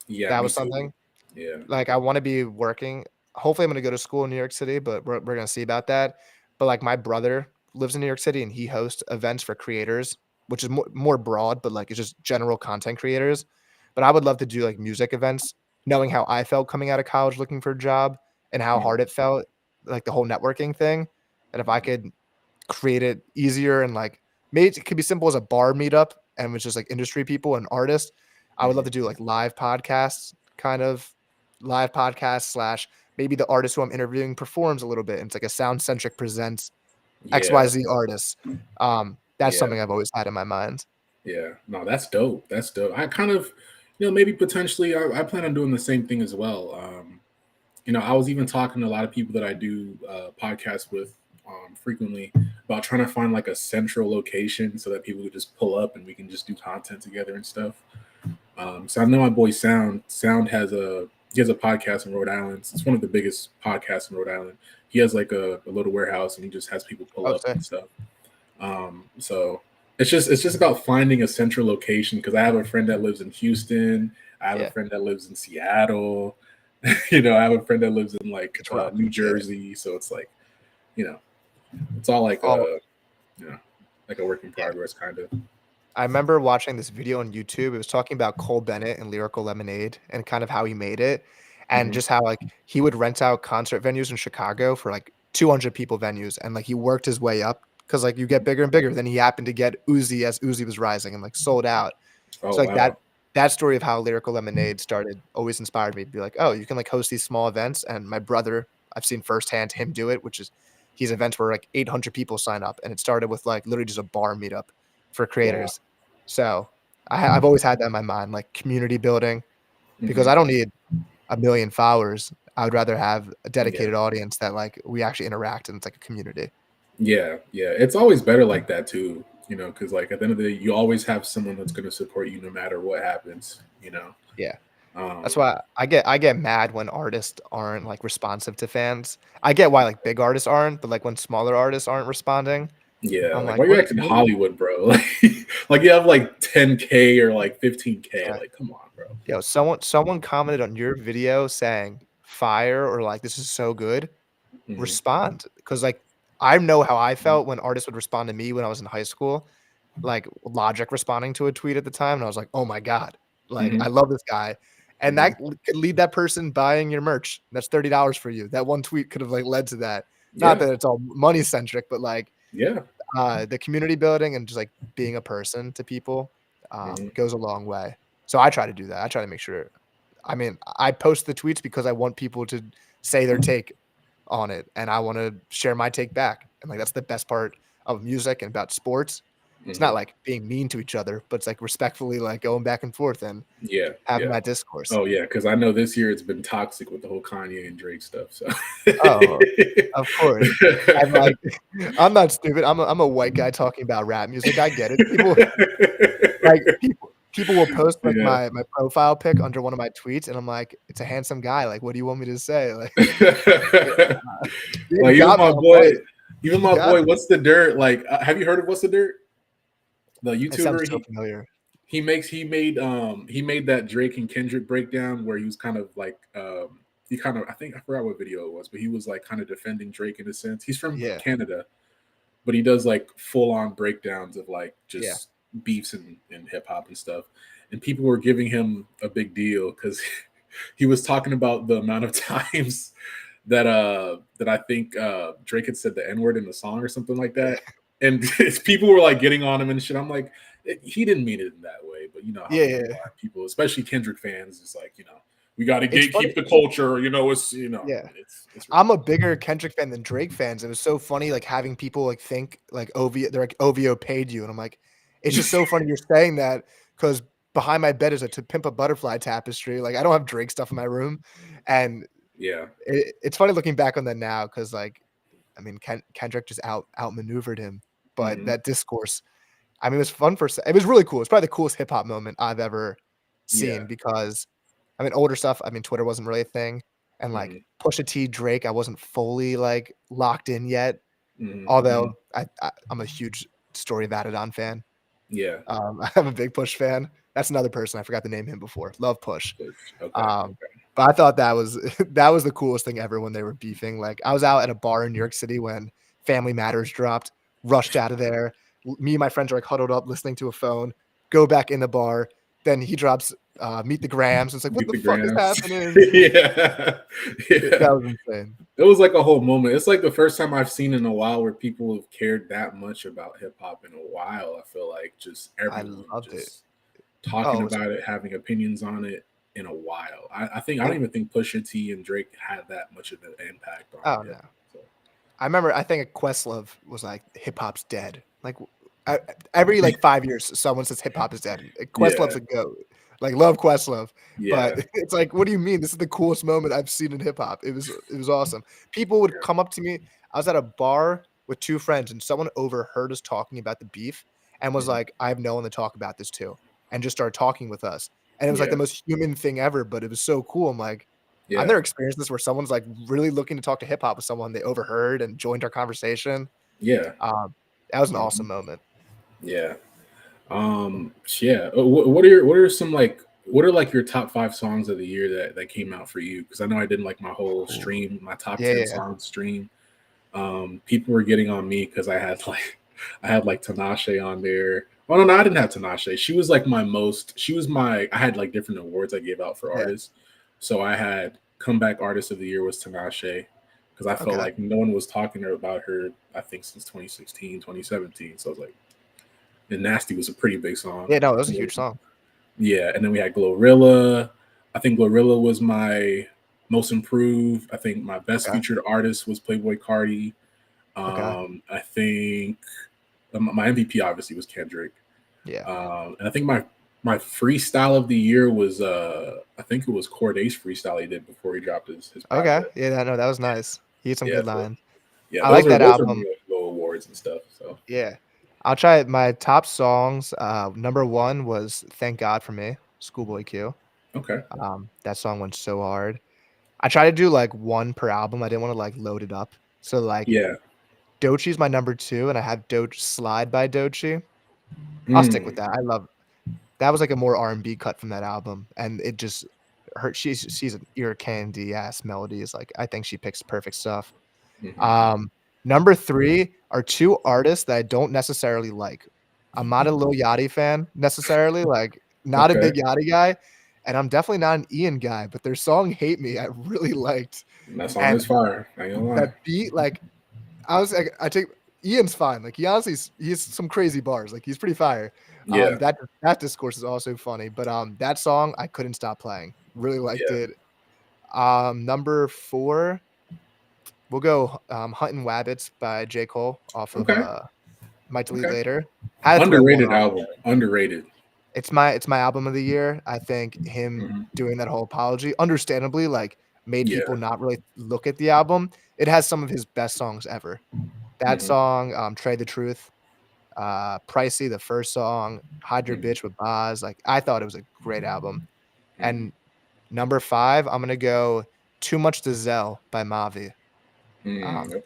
Yeah, That me was too. something. Yeah. Like, I wanna be working hopefully, I'm gonna go to school in New York City, but we're gonna see about that. But, like, my brother lives in New York City, and he hosts events for creators, which is more broad, but, like, it's just general content creators. But I would love to do, like, music events, knowing how I felt coming out of college looking for a job and how Mhm, hard it felt, like, the whole networking thing, and if I mhm, could create it easier and, like, maybe it could be simple as a bar meetup and it's just, like, industry people and artists. I would love mhm. to do, like, live podcast slash maybe the artist who I'm interviewing performs a little bit, and it's like a Sound Centric presents Yeah, XYZ artists. That's yeah, something I've always had in my mind. yeah. No, that's dope. That's dope. I kind of, maybe potentially, I plan on doing the same thing as well. I was even talking to a lot of people that I do podcasts with frequently about trying to find like a central location so that people could just pull up and we can just do content together and stuff. So I know my boy Sound he has a podcast in Rhode Island. It's one of the biggest podcasts in Rhode Island. He has like a little warehouse and he just has people pull Oh, up sick. and stuff. So it's just about finding a central location because I have a friend that lives in Houston. I have a Yeah, friend that lives in Seattle. I have a friend that lives in like it's rough. New Yeah. Jersey. So it's like, you know, it's all like All you know, like a work in yeah. progress kind of. I remember watching this video on YouTube. It was talking about Cole Bennett and Lyrical Lemonade and kind of how he made it and Hmm just how, like, he would rent out concert venues in Chicago for, like, 200 people venues, and, like, he worked his way up because, like, you get bigger and bigger. Then he happened to get Uzi as Uzi was rising and, like, sold out. Oh So, like, wow. that story of how Lyrical Lemonade started always inspired me to be like, "Oh, you can, like, host these small events," and my brother, I've seen firsthand him do it, which is he's events where, like, 800 people sign up, and it started with, like, literally just a bar meetup for Wow. creators. So, I've always had that in my mind, like community building, because Hmm. I don't need a million followers. I would rather have a Yeah. dedicated audience that like we actually interact and it's like a community. Yeah, yeah. It's always better like that too, because like at the end of the day, you always have someone that's going to support you no matter what happens. Yeah. That's Um, why I get mad when artists aren't like responsive to fans. I get why like big artists aren't, but like when smaller artists aren't responding, yeah, I'm like like, why you acting what are you Hollywood, bro? Like you have like 10K or like 15K. yeah. Like, come on, bro. Yo, someone commented on your video saying fire or like this is so good. Hmm. Respond because like I know how I felt when artists would respond to me when I was in high school, like Logic responding to a tweet at the time, and I was like, "Oh my god, like I Hmm. love this guy," and Hmm. that could lead that person buying your merch. That's $30 for you. That one tweet could have like led to that. Not Yeah, that it's all money centric, but like yeah. the community building and just like being a person to people Hmm. goes a long way. So I try to do that. I try to make sure. I mean, I post the tweets because I want people to say their take on it, and I want to share my take back. And like that's the best part of music and about sports. It's Hmm. not like being mean to each other, but it's like respectfully like going back and forth and Yeah, having yeah. that discourse. Oh yeah, because I know this year it's been toxic with the whole Kanye and Drake stuff. So Oh, of course. And like I'm not stupid. I'm a white guy talking about rap music. I get it. People will post like yeah. my profile pic under one of my tweets, and I'm like, it's a handsome guy. Like, what do you want me to say? Like, you Like got me on point. even You my got boy, me. What's the Dirt? Like, have you heard of What's the Dirt? The It sounds YouTuber. so familiar. He made that Drake and Kendrick breakdown where he was kind of like he kind of I think I forgot what video it was, but he was like kind of defending Drake in a sense. He's from Yeah, Canada, but he does like full on breakdowns of like yeah. just beefs and hip hop and stuff. And people were giving him a big deal because he was talking about the amount of times that I think Drake had said the N word in the song or something like Yeah. that. And people were like getting on him and shit. I'm like, he didn't mean it in that way, but you know how Yeah, people yeah. are. People, especially Kendrick fans, it's like we got to It's funny. gatekeep the culture. Yeah. It's I'm a ridiculous. bigger Kendrick fan than Drake fans. It was so funny, like having people like think like they're like OVO paid you, and I'm like, it's just so funny you're saying that because behind my bed is a To Pimp a Butterfly tapestry. Like I don't have Drake stuff in my room, and Yeah. it's funny looking back on that now because like I mean Kendrick just outmaneuvered him, but Hmm. that discourse, I mean, it was fun it was really cool. It's probably the coolest hip hop moment I've ever Yeah. seen because I mean, older stuff, I mean, Twitter wasn't really a thing. And like Hmm. Pusha T, Drake, I wasn't fully like locked in yet. Hmm. Although Hmm. I'm a huge Story of Adidon fan. Yeah. I'm a big Push fan. That's another person I forgot to name him before. Love Push. Okay. Um, Okay. but I thought that was that was the coolest thing ever when they were beefing. Like I was out at a bar in New York City when Family Matters dropped, rushed out of there. Me and my friends are like huddled up listening to a phone, go back in the bar. Then he drops Meet the Grams. It's like, what Beat the the fuck is grams. happening? Yeah. Yeah. That was insane. It was like a whole moment. It's like the first time I've seen in a while where people have cared that much about hip hop in a while. I feel like just I everyone loved it. just talking Oh, it was about it, having opinions on it in a while. I don't it even think Pusha T and Drake had that much of an impact on oh, hip no. hop. So, I remember I think Questlove was like, "Hip hop's dead." Like, I every, like, 5 years, someone says hip hop is dead. Questlove's yeah, a goat. Like, love Questlove, but yeah, it's like, "What do you mean? This is the coolest moment I've seen in hip hop." It was awesome. People would yeah. come up to me. I was at a bar with 2 friends, and someone overheard us talking about the beef and was Mhm. like, "I have no one to talk about this to," and just started talking with us. And it was like the Yeah, most human thing ever, but it was so cool. I'm like, I've yeah, never experienced this where someone's, like, really looking to talk to hip hop with someone they overheard and joined our conversation. yeah. Um, that was an Mhm. awesome moment. Yeah. Yeah. What are some like what are like your top 5 songs of the year that came out for you? Because I know I did like my whole Ooh. stream, my top Yeah, 10 yeah, songs stream. People were getting on me because I had like I had like Tinashe on there. Oh no, I didn't have Tinashe. She was like my most. She was my. I had like different awards I gave out for yeah. artists. So I had comeback artist of the year was Tinashe because I felt Okay. like no one was talking about her. I think since 2016, 2017. So I was like, and Nasty was a pretty big song. Yeah, no, it was a huge song. Yeah, and then we had Glorilla. I think Glorilla was my most improved. I think my best Okay, featured artist was Playboy Cardi. okay. I think my MVP obviously was Kendrick. Yeah. And I think my My freestyle of the year was I think it was Corday's freestyle he did before he dropped his Okay. project. Yeah, no, that was nice. He had some Yeah, good so lines. yeah, I like that those are album. my low awards and stuff. So Yeah. I'll try it. My top songs. Number one was "Thank God for Me," Schoolboy Q. okay, That song went so hard. I try to do like one per album. I didn't want to like load it up. So like yeah, Dochi's my number two, and I have Dochi Slide by Dochi. I'll stick with mm, that. I love that was like a more R&B cut from that album, and it just her she's an ear candy ass melodies. Like I think she picks perfect stuff. hmm Um, Number three are two artists that I don't necessarily like. I'm not a Lil Yachty fan necessarily, like not a okay. big Yachty guy, and I'm definitely not an Ian guy. But their song "Hate Me" I really liked, And that song is and fire. I ain't gonna that lie. beat like I was like, I take Ian's fine. Like he honestly, he's some crazy bars. Like he's pretty fire. Yeah, That discourse is also funny. But that song I couldn't stop playing. Really liked yeah, it. Number four, we'll go Hunting Wabbits by J. Cole off of okay, Might Delete okay. Later. Had to throw one Underrated on. album. Underrated. It's my album of the year. I think him Hmm doing that whole apology, understandably, like made people Yeah. not really look at the album. It has some of his best songs ever. That hmm song, Trade the Truth, Pricey, the first song, Hide Your hmm Bitch with Boz. Like I thought it was a great album. hmm And number five, I'm gonna go Too Much to Zell by Mavi. Um, Okay.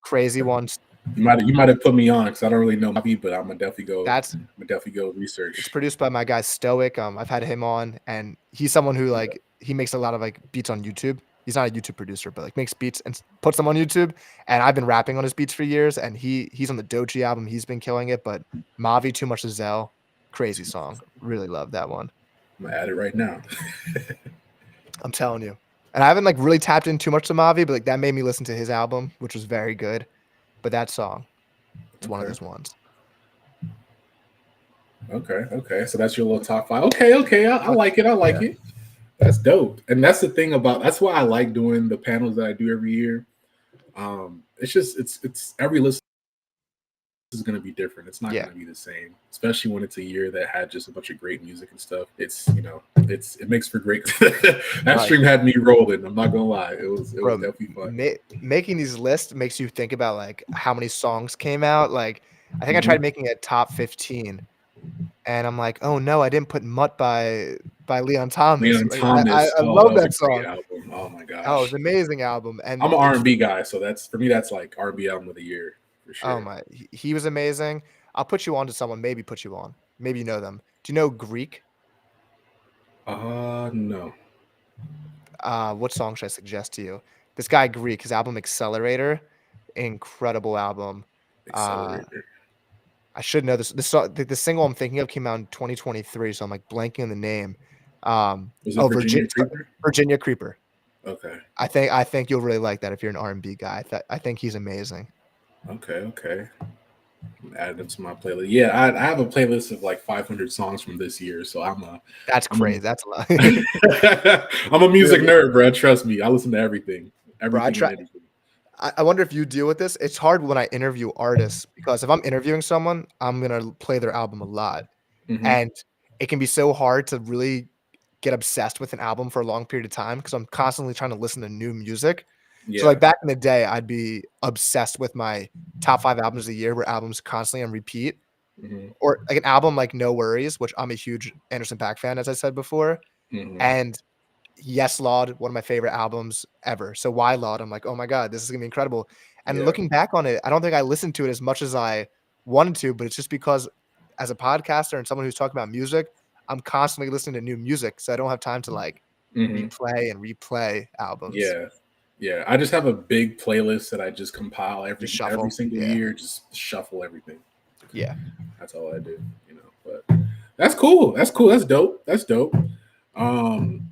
Crazy ones. You might have put me on because I don't really know Bobby, but That's I'm gonna definitely go it's research. produced by my guy Stoic. I've had him on, and he's someone who Okay. like he makes a lot of like beats on YouTube. He's not a YouTube producer, but like makes beats and puts them on YouTube. And I've been rapping on his beats for years, and he's on the Dochi album. He's been killing it. But Mavi, Too Much to Zell, crazy song. Really love that one. I'm gonna add it right now. I'm telling you. And I haven't like really tapped in too much to Mavi, but like that made me listen to his album, which was very good. But that song, it's one of Okay. those ones. Okay. So that's your little top five. Okay. I like it. I like Yeah. it. That's dope. And that's the thing about that's why I like doing the panels that I do every year. It's just it's every listen is going to be different. It's not Yeah. going to be the same, especially when it's a year that had just a bunch of great music and stuff. It makes for great. That Right. stream had me rolling. I'm not gonna lie. It was Bro, definitely fun. making these lists makes you think about like how many songs came out. Like I think I Mhm. tried making a top 15 and I'm like, oh no, I didn't put Mutt by Leon Thomas. Leon Like I Thomas. Oh, that love was a that great song. album. Oh my Oh, it's gosh. an amazing album. I'm And an it's R&B guy, so that's for me. That's like R&B album of the year for oh sure. my he was amazing. I'll put you on to someone, maybe put you on. Maybe you know them. Do you know Greek? No. What song should I suggest to you? This guy Greek, his album Accelerator, incredible album. Uh, Accelerator. I should know this. The single I'm thinking of came out in 2023, so I'm like blanking on the name. Was it Virginia Virginia Creeper? Virginia Creeper. Okay. I think you'll really like that if you're an R&B guy. I think he's amazing. Okay. Add them to my playlist. Yeah, I have a playlist of like 500 songs from this year, so That's I'm a crazy. That's a lot. I'm a music Really, nerd, bro. Trust me. I listen to everything, bro. I everything and try. anything. I wonder if you deal with this. It's hard when I interview artists because if I'm interviewing someone, I'm gonna play their album a lot. Hmm And it can be so hard to really get obsessed with an album for a long period of time because I'm constantly trying to listen to new music. So like Yeah. back in the day, I'd be obsessed with my top 5 albums of the year where albums constantly on repeat hmm or like an album like No Worries, which I'm a huge Anderson .Paak fan, as I said before. hmm And Yes Laud, one of my favorite albums ever. So Why Laud, I'm like, oh my God, this is gonna be incredible. And Yeah. looking back on it, I don't think I listened to it as much as I wanted to, but it's just because as a podcaster and someone who's talking about music, I'm constantly listening to new music. So I don't have time to like hmm replay albums. Yeah. Yeah. I just have a big playlist that I just compile Just every shuffle. single Yeah. year. Just shuffle everything. Yeah. That's all I do. But that's cool. That's cool. That's dope. That's dope.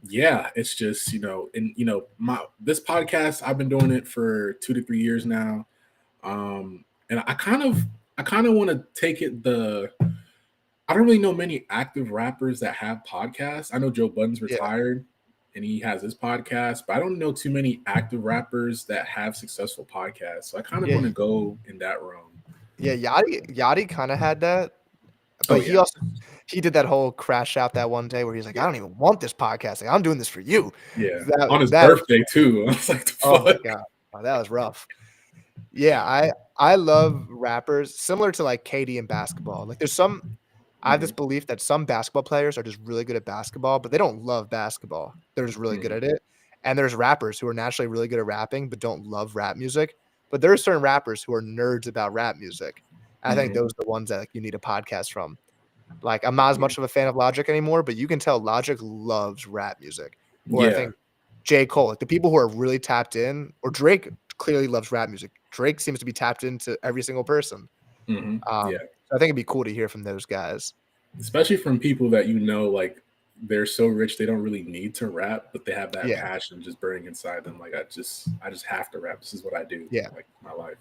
Yeah, it's just and my this podcast I've been doing it for 2 to 3 years now. And I kind of want to take it I don't really know many active rappers that have podcasts. I know Joe Budden's Yeah. retired and he has his podcast, but I don't know too many active rappers that have successful podcasts. So I kind of Yeah. want to go in that realm. Yeah. Yachty kind of had that, Oh but yeah. He did that whole crash out that one day where he's like, "I don't even want this podcast. Like, I'm doing this for you." Yeah, That on his that birthday too. I was like, the oh my fuck. god, oh, that was rough. Yeah, I love rappers similar to like KD in basketball. Like, there's some I have this Mhm, belief that some basketball players are just really good at basketball, but they don't love basketball. They're just really good mhm, at it. And there's rappers who are naturally really good at rapping, but don't love rap music. But there are certain rappers who are nerds about rap music. I think mhm, those are the ones that like, you need a podcast from. Like, I'm not as yeah, much of a fan of Logic anymore, but you can tell Logic loves rap music. Or I yeah, think J. Cole, like the people who are really tapped in, or Drake clearly loves rap music. Drake seems to be tapped into every single person. yeah. So I think it'd be cool to hear from those guys. Especially from people that like they're so rich they don't really need to rap, but they have that Yeah. passion just burning inside them. Like I just have to rap. This is what I do. Yeah. Like my life.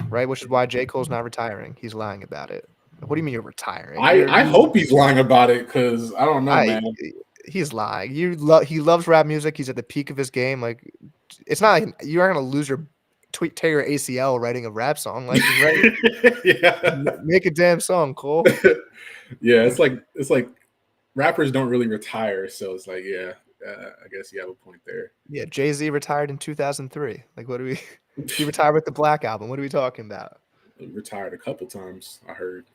Right, which is why J. Cole's not retiring. He's lying about it. What do you mean you're retiring? You're I you hope he's lying about it because I don't know, I man. he's lying. He loves rap music. He's at the peak of his game. Like, it's not like you aren't gonna lose your tear your ACL writing a rap song. Like, just write Yeah. make a damn song, Cole. Yeah, it's like rappers don't really retire, so it's like, yeah, I guess you have a point there. Yeah, Jay-Z retired in 2003. Like, what do we he retired with the Black Album. What are we talking about? Retired a couple times, I heard.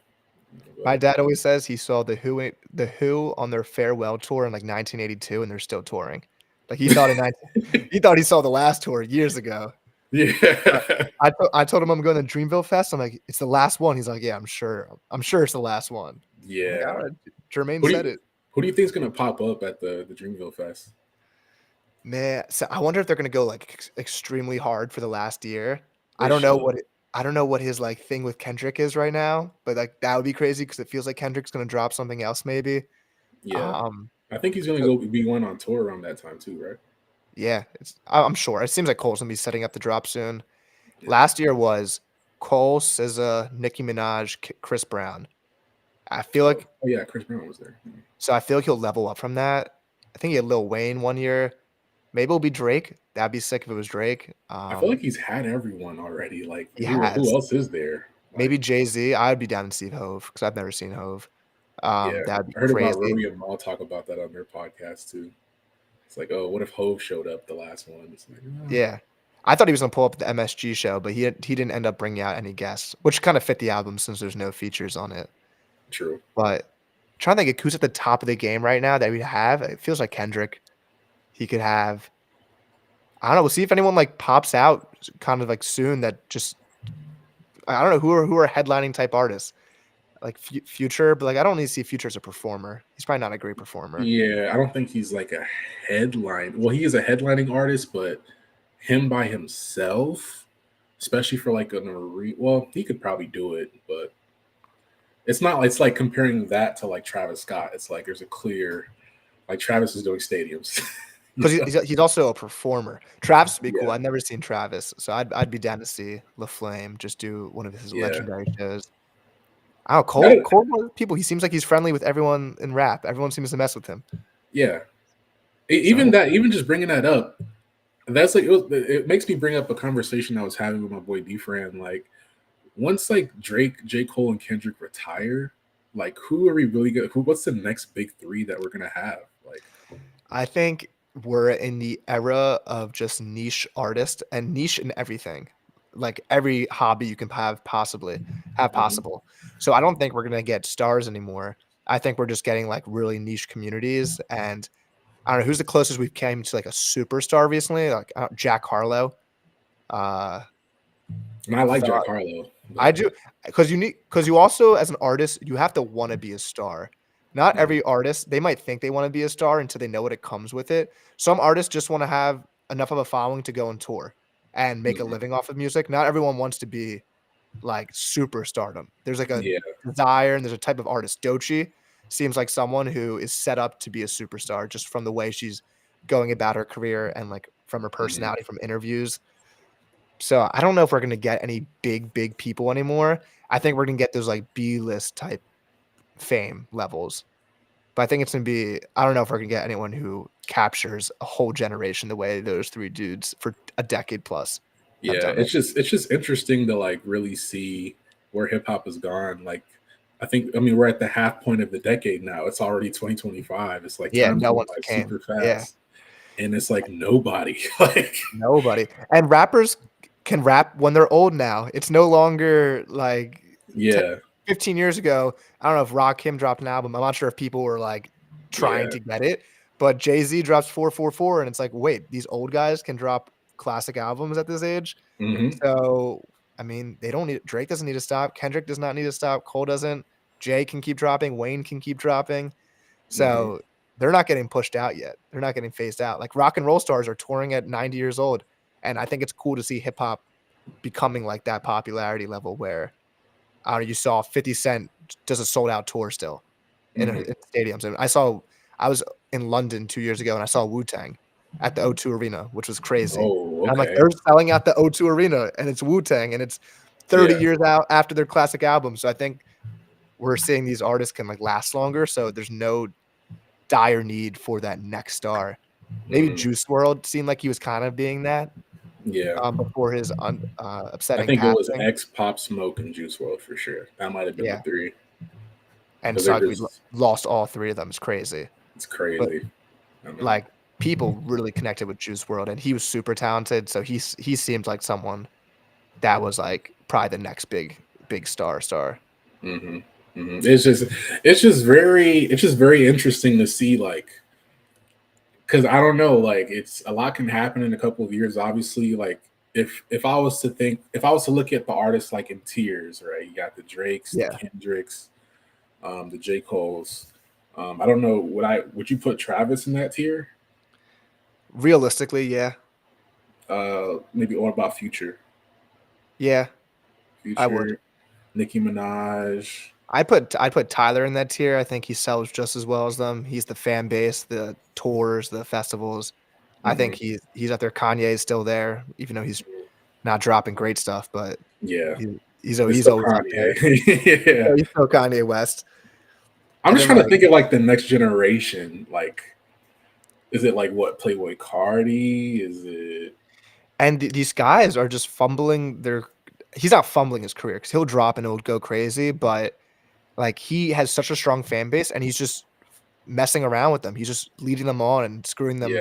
My But dad always says he saw the Who on their farewell tour in like 1982, and they're still touring. Like he thought he saw the last tour years ago. But yeah. I told him I'm going to Dreamville Fest. I'm like, it's the last one. He's like, yeah, I'm sure. I'm sure it's the last one. I'm like, all Yeah. right. Jermaine Who do said you it. who do you think is gonna pop up at the Dreamville Fest? Man, so I wonder if they're gonna go like extremely hard for the last year. I They don't know should. what I don't know what his like thing with Kendrick is right now, but like that would be crazy because it feels like Kendrick's gonna drop something else maybe. Yeah. Um, I think he's gonna so be going on tour around that time too, right? yeah, I'm sure. It seems like Cole's gonna be setting up the drop soon. Yeah. Last year was Cole, SZA, Nicki Minaj, Chris Brown. I feel Oh, like oh yeah, Chris Brown was there. So I feel like he'll level up from that. I think he had Lil Wayne one year. Maybe it'll be Drake. That'd be sick if it was Drake. I feel like he's had everyone already. Like He who has. else is there? Maybe Like, Jay-Z. I'd be down to see Hove because I've never seen Hove. yeah. That'd be I heard about crazy. Rui and Mal talk about that on their podcast too. It's like, oh, what if Hove showed up the last one? It's like, Yeah. I thought he was gonna pull up the MSG show, but he didn't end up bringing out any guests, which kind of fit the album since there's no features on it. true. But trying to think of who's at the top of the game right now that we have. It feels like Kendrick. He could have. I don't know. We'll see if anyone like pops out kind of like soon that just I don't know who are headlining type artists like Future, but like I don't need to see Future as a performer. He's probably not a great performer. Yeah, I don't think he's like a headline. Well, he is a headlining artist, but him by himself, especially for like an arena, well, he could probably do it, but it's not. It's like comparing that to like Travis Scott. It's like there's a clear, like Travis is doing stadiums. You Because know? he's also a performer. Travis would be cool. Yeah, I've never seen Travis, so I'd be down to see LaFlame just do one of his yeah. legendary shows. I don't know, That, Cole one of the people. He seems like he's friendly with everyone in rap. Everyone seems to mess with him. yeah. So Even that, even just bringing that up, that's like it makes me bring up a conversation I was having with my boy D Fran. Like once like Drake, J. Cole, and Kendrick retire, like who are we really good? What's the next big three that we're gonna have? Like, I think we're in the era of just niche artists and niche in everything. Like every hobby you can have mhm, possible. So I don't think we're gonna get stars anymore. I think we're just getting like really niche communities. And I don't know who's the closest we've came to like a superstar recently, like Jack Harlow. Uh and I like Jack so Harlow, I but do because you also as an artist you have to want to be a star. Not mhm, every artist they might think they want to be a star until they know what it comes with it. Some artists just want to have enough of a following to go on tour and make a mhm, living off of music. Not everyone wants to be like superstardom. There's like a yeah, desire and there's a type of artist. Doechii seems like someone who is set up to be a superstar just from the way she's going about her career and like from her mhm, personality from interviews. So I don't know if we're gonna get any big people anymore. I think we're gonna get those like B-list type fame levels. But I think it's gonna be I don't know if we're gonna get anyone who captures a whole generation the way those three dudes for a decade plus have yeah. done it. It's just interesting to like really see where hip hop has gone. Like, I mean, we're at the half point of the decade now. It's already 2025. It's like Yeah, time's no going one's by came. super Yeah, fast. And it's like nobody. Like, nobody. And rappers can rap when they're old now. It's no longer like t yeah, 15 years ago. I don't know if Rakim dropped an album. I'm not sure if people were like trying yeah. to get it, but Jay-Z drops 444 and it's like, wait, these old guys can drop classic albums at this age? Hmm. So, I mean, they don't need Drake doesn't need to stop. Kendrick does not need to stop. Cole doesn't. Jay can keep dropping. Wayne can keep dropping. Hmm. So they're not getting pushed out yet. They're not getting phased out. Like rock and roll stars are touring at 90 years old. And I think it's cool to see hip hop becoming like that popularity level where I don't know, you saw 50 Cent does a sold out tour still Hmm. in stadiums. And I was in London 2 years ago and I saw Wu Tang at the O2 Arena, which was crazy. Oh, And I'm like, okay. they're selling out the O2 Arena and it's Wu Tang and it's 30 Yeah. years out after their classic album. So I think we're seeing these artists can like last longer. So there's no dire need for that next star. Maybe Hmm. Juice World seemed like he was kind of being that, Yeah. before his I upsetting think it was passing. X, Pop Smoke, and Juice World for sure. That might have been the Yeah, three and because they're so we just lost all 3 of them, it's crazy. it's But, crazy. I know. like, people really connected with Juice World, and he was super talented, so he seemed like someone that was, like, probably the next big star. Hmm. Hmm. It's just very interesting to see, like, because I don't know, like, it's a lot can happen in a couple of years. Obviously, like, if I was to look at the artists like in tiers, right? You got the Drakes, the Yeah. Kendricks, the J Coles. I don't know. Would you put Travis in that tier? Realistically, yeah. Maybe What about Future? Yeah, I would. Future, Nicki Minaj. I'd put Tyler in that tier. I think he sells just as well as them. He's the fan base, the tours, the festivals. I think Hmm. he's up there. Kanye is still there, even though he's not dropping great stuff, but Yeah, it's he's still always up there. Kanye. Yeah, Yeah, he's still Kanye West. I'm And just then trying to like think of like the next generation. Like, is it like what Playboy Cardi? Is it? these guys are just fumbling their he's not fumbling his career because he'll drop and it'll go crazy, but like he has such a strong fan base and he's just messing around with them. He's just leading them on and screwing them. Yeah,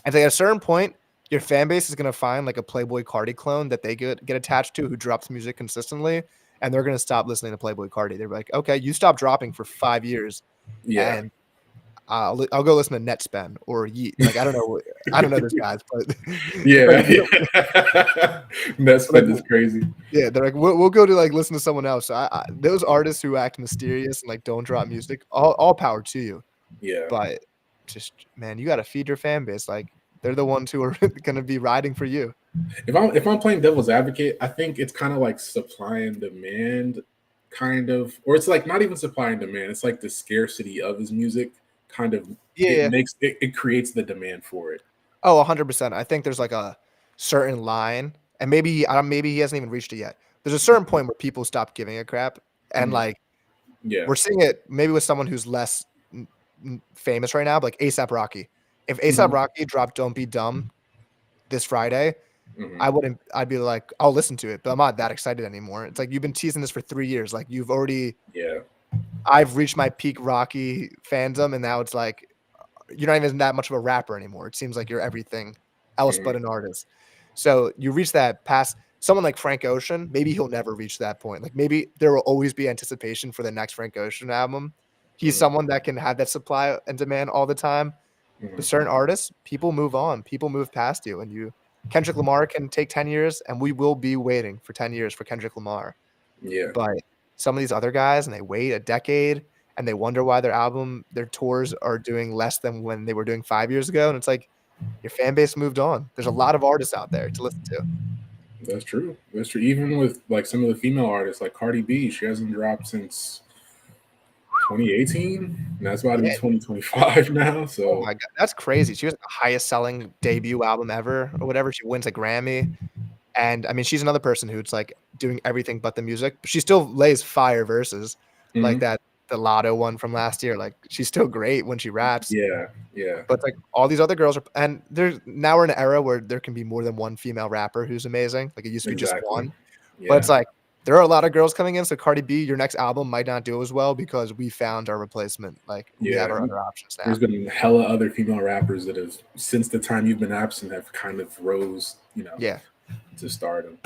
And like at a certain point, your fan base is gonna find like a Playboy Cardi clone that they get attached to who drops music consistently, and they're gonna stop listening to Playboy Cardi. They're like, okay, you stopped dropping for 5 years, yeah. and I'll go listen to Netspend or Yeet. Like I don't know those guys, but like Yeah, we don't yeah. That like spend is crazy. yeah, they're like we'll go to like listen to someone else. So those artists who act mysterious and like don't drop music, all power to you. Yeah. But just man, you got to feed your fan base. Like they're the ones who are gonna be riding for you. If I'm playing devil's advocate, I think it's kind of like supply and demand, kind of, or it's like not even supply and demand. It's like the scarcity of his music, kind of. Yeah, It yeah. makes it creates the demand for it. Oh, 100%. I think there's like a certain line, and maybe he hasn't even reached it yet. There's a certain point where people stop giving a crap, and Mhm. like Yeah. we're seeing it maybe with someone who's less famous right now, but like ASAP Rocky. If ASAP Hmm. Rocky dropped "Don't Be Dumb" this Friday, Hmm. I'd be like, I'll listen to it, but I'm not that excited anymore. It's like you've been teasing this for 3 years. Like Yeah. I've reached my peak Rocky fandom, and now it's like you're not even that much of a rapper anymore. It seems like you're everything else but Hmm. an artist. So you reach that past someone like Frank Ocean, maybe he'll never reach that point. Like maybe there will always be anticipation for the next Frank Ocean album. He's Hmm. someone that can have that supply and demand all the time. But Hmm. certain artists, people move on, people move past you, and Kendrick Lamar can take 10 years, and we will be waiting for 10 years for Kendrick Lamar. Yeah. But some of these other guys, and they wait a decade, and they wonder why their tours are doing less than when they were doing 5 years ago, and it's like, your fan base moved on. There's a lot of artists out there to listen to. That's true. That's true. Even with like some of the female artists, like Cardi B, she hasn't dropped since 2018. And that's about to be Yeah. 2025 now. Oh So my god, that's crazy. She was the highest selling debut album ever or whatever. She wins a Grammy. And I mean, she's another person who's like doing everything but the music, but she still lays fire verses like mhm. the Lotto one from last year. Like she's still great when she raps. Yeah, yeah, But it's like all these other girls are, and there's now we're in an era where there can be more than one female rapper who's amazing. Like it used to be just exactly. one. But it's Yeah, like there are a lot of girls coming in. So Cardi B, your next album might not do as well because we found our replacement. Like we have Yeah, our other options now. there's been hella other female rappers that have, since the time you've been absent, have kind of rose, Yeah. to stardom.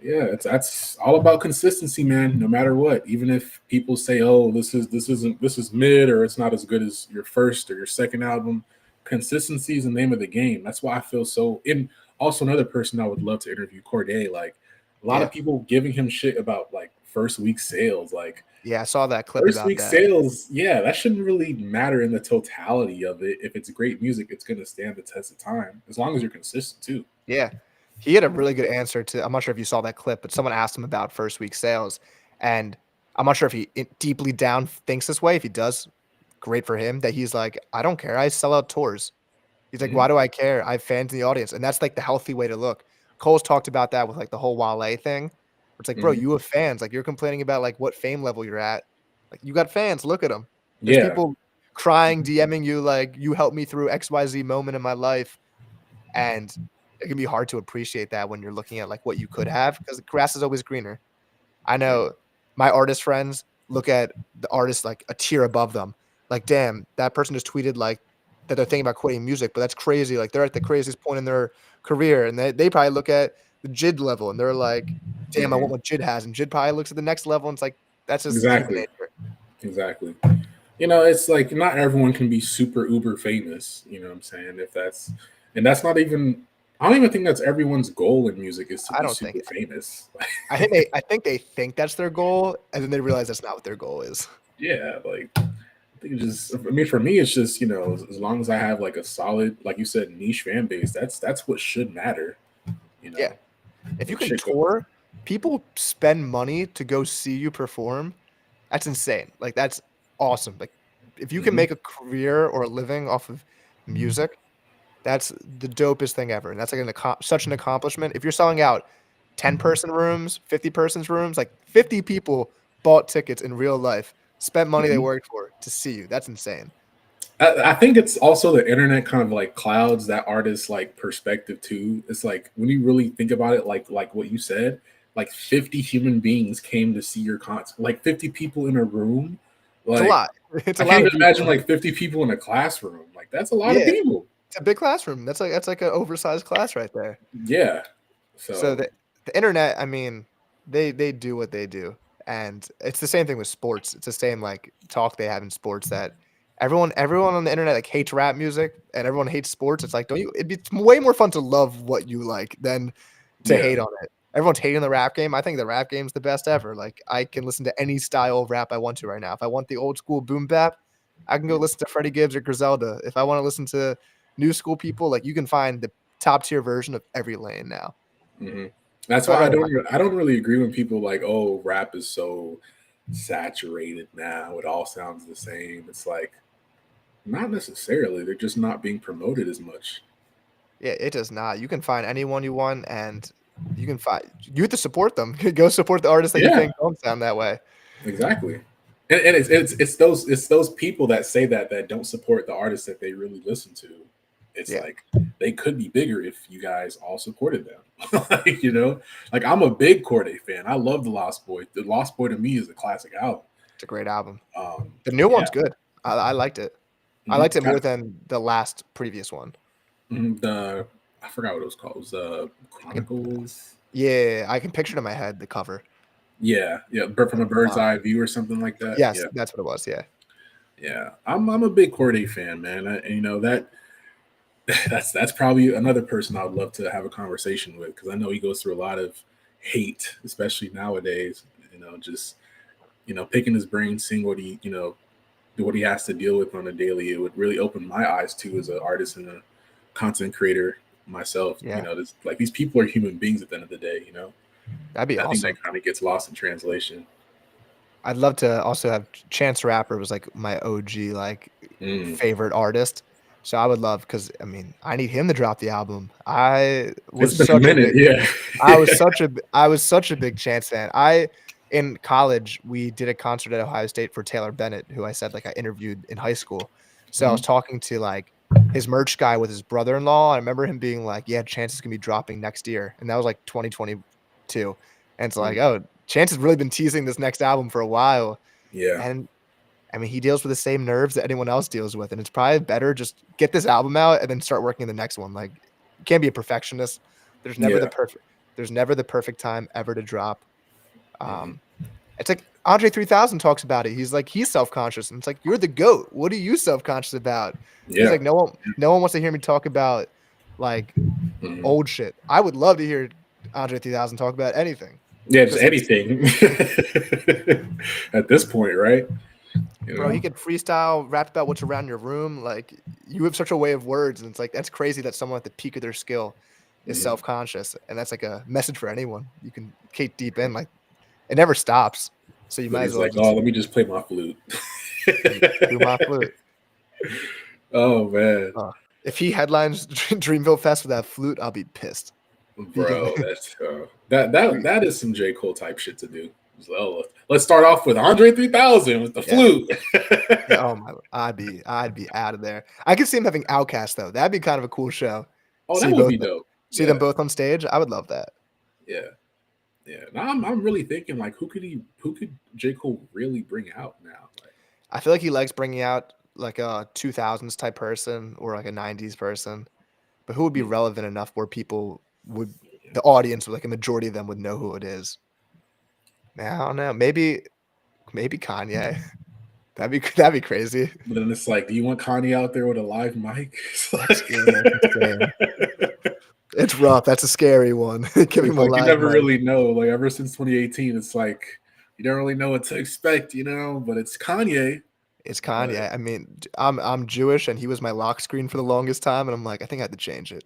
Yeah, that's all about consistency, man. No matter what, even if people say, "Oh, this is mid or it's not as good as your first or your second album," consistency is the name of the game. That's why I feel so. And also another person I would love to interview, Corday. Like a lot Yeah. of people giving him shit about like first week sales. Like Yeah. I saw that clip first about week that. sales, yeah, that shouldn't really matter in the totality of it. If it's great music, it's going to stand the test of time as long as you're consistent too. Yeah. He had a really good answer to, I'm not sure if you saw that clip, but someone asked him about first week sales. And I'm not sure if he deeply down thinks this way. If he does, great for him. That he's like, I don't care. I sell out tours. He's like, Mhm. why do I care? I have fans in the audience. And that's like the healthy way to look. Cole's talked about that with like the whole Wale thing. It's like, bro, Mhm. you have fans. Like you're complaining about like what fame level you're at. Like you got fans. Look at them. There's Yeah. people crying, DMing you like you helped me through XYZ moment in my life. And it can be hard to appreciate that when you're looking at like what you could have because the grass is always greener. I Mhm. know my artist friends look at the artist like a tier above them. Like, damn, that person just tweeted like that they're thinking about quitting music, but that's crazy. Like they're at the craziest point in their career. And they probably look at the Jid level and they're like, damn, I want Mhm. what Jid has. And Jid probably looks at the next level and it's like, that's just human Exactly. nature. Exactly. It's like not everyone can be super uber famous. You know what I'm saying? If that's, and that's not even, I don't even think that's everyone's goal in music is to I be don't think super famous. I think they think that's their goal, and then they realize that's not what their goal is. Yeah, like I think it's just, I mean, for me, it's just, as long as I have like a solid, like you said, niche fan base, that's what should matter. You Yeah. know, If you like can shit go. tour, people spend money to go see you perform. That's insane. Like that's awesome. Like if you can Mhm. make a career or a living off of music, that's the dopest thing ever. And that's like such an accomplishment. If you're selling out 10-person rooms, 50-person's rooms, like 50 people bought tickets in real life, spent money they Mhm. worked for to see you. That's insane. I think it's also the internet kind of like clouds that artist like perspective too. It's like when you really think about it, like what you said, like 50 human beings came to see your concert, like 50 people in a room. It's a Like lot. It's I a can't lot even of imagine people. like 50 people in a classroom. Like that's a lot of Yeah. people. It's a big classroom. That's like an oversized class right there. Yeah. So So the internet, I mean, they do what they do, and it's the same thing with sports. It's the same like talk they have in sports that everyone on the internet like hates rap music and everyone hates sports. It's like don't you? It'd be way more fun to love what you like than to yeah. hate on it. Everyone's hating the rap game. I think the rap game's the best ever. Like I can listen to any style of rap I want to right now. If I want the old school boom bap, I can go listen to Freddie Gibbs or Griselda. If I want to listen to new school people, like you can find the top tier version of every lane now. Mhm. That's So I why really like I don't really agree when people like, oh, rap is so saturated now. It all sounds the same. It's like not necessarily. They're just not being promoted as much. yeah, it does not. You can find anyone you want, and you have to support them. Go support the artists that you Yeah, think don't sound that way. exactly. And it's those people that say that don't support the artists that they really listen to. It's Yeah, like they could be bigger if you guys all supported them. Like I'm a big Corday fan. I love the Lost Boy. The Lost Boy to me is a classic album. it's a great album. Um, The new yeah, one's good. I liked it. I liked mhm. it more than the last previous one. The I forgot what it was called. It was I can, Chronicles. yeah, I can picture it in my head the cover. Yeah, yeah, but from a bird's Uh, eye view or something like that. yes, Yeah, that's what it was. Yeah, yeah. I'm a big Corday fan, man. And that that's probably another person I would love to have a conversation with because I know he goes through a lot of hate, especially nowadays. Just picking his brain, seeing what he has to deal with on a daily. It would really open my eyes to as an artist and a content creator myself. yeah, Like these people are human beings at the end of the day. that'd be I think awesome. that kind of gets lost in translation. I'd love to also have Chance the Rapper was like my OG like Mm. favorite artist. So I would love because I mean I need him to drop the album. I It's was been a such a minute, big yeah. I was such a big Chance fan. I in college we did a concert at Ohio State for Taylor Bennett, who I said like I interviewed in high school. So I was Mhm. talking to like his merch guy with his brother-in-law. I remember him being like, "Yeah, Chance is gonna be dropping next year," and that was like 2022. And it's like, oh, Chance has really been teasing this next album for a while. Yeah. And I mean, he deals with the same nerves that anyone else deals with. And it's probably better just get this album out and then start working on the next one. Like, you can't be a perfectionist. There's never Yeah. the perfect time ever to drop. Mhm. It's like Andre 3000 talks about it. He's like, he's self-conscious. And it's like, you're the GOAT. What are you self-conscious about? He's Yeah. like, no one wants to hear me talk about like Mhm. old shit. I would love to hear Andre 3000 talk about anything. Yeah, just anything at this point, right? You Bro, know? he could freestyle, rap about what's around your room. Like, you have such a way of words, and it's like that's crazy that someone at the peak of their skill is Mhm. self-conscious, and that's like a message for anyone. You can keep deep in, like it never stops. So you But might as he's well like, oh, just let me just play my flute. do my flute. Oh man, If he headlines Dreamville Fest with that flute, I'll be pissed. bro, that's that is some J. Cole type shit to do. So let's start off with Andre 3000 with the flute. Yeah, oh my, I'd be out of there. I could see him having Outkast though. That'd be kind of a cool show. Oh, See that would both, be dope. see them both on stage. I would love that. Yeah. Yeah. Now I'm really thinking like who could J. Cole really bring out now? Like, I feel like he likes bringing out like a 2000s type person or like a 90s person, but who would be relevant enough where people would, the audience, like a majority of them would know who it is. I don't know. Maybe Kanye. That'd be crazy. but then it's like, do you want Kanye out there with a live mic? That's insane. It's rough. That's a scary one. Give him a Like you live never mic. really know. Like ever since 2018, it's like you don't really know what to expect, you know. But it's Kanye. It's Kanye. I mean, I'm Jewish, and he was my lock screen for the longest time, and I'm like, I think I had to change it.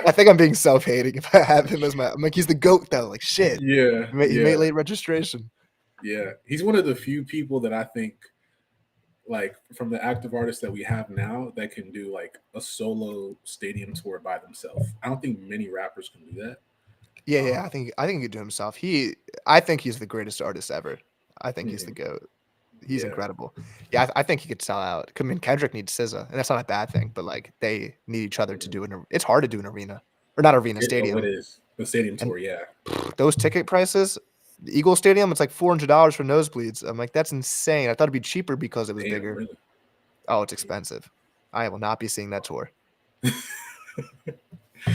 I think I'm being self-hating if I have him as my. I'm like, he's the GOAT though. Like shit. Yeah, He made late registration. yeah. He's one of the few people that I think, like, from the active artists that we have now, that can do like a solo stadium tour by themselves. I don't think many rappers can do that. Yeah. I think he could do himself. I think he's the greatest artist ever. I think he's the GOAT. He's incredible. Yeah, I think he could sell out. I mean, Kendrick needs SZA, and that's not a bad thing. But like, they need each other to do it. It's hard to do an arena, or not arena, stadium. It is the stadium tour. Yeah, those ticket prices. The Eagle Stadium, it's like $400 for nosebleeds. I'm like, that's insane. I thought it'd be cheaper because it was bigger. Really? Oh, it's expensive. I will not be seeing that tour.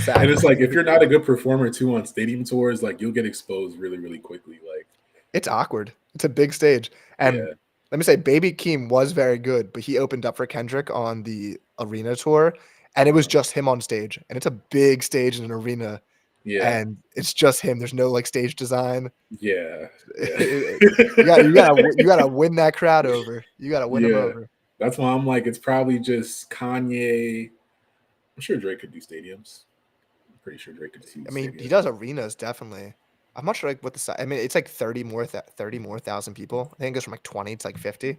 And it's like if you're not a good performer too on stadium tours, like you'll get exposed really, really quickly. Like it's awkward. It's a big stage. And let me say, Baby Keem was very good, but he opened up for Kendrick on the arena tour, and it was just him on stage. And it's a big stage in an arena. Yeah. And it's just him. There's no like stage design. Yeah. You gotta win that crowd over. You gotta win them over. That's why I'm like, it's probably just Kanye. I'm sure Drake could do stadiums. I'm pretty sure Drake could do. I mean, he does arenas definitely. I'm not sure like what the size. I mean, it's like 30 more thousand people. I think it goes from like 20 to like 50.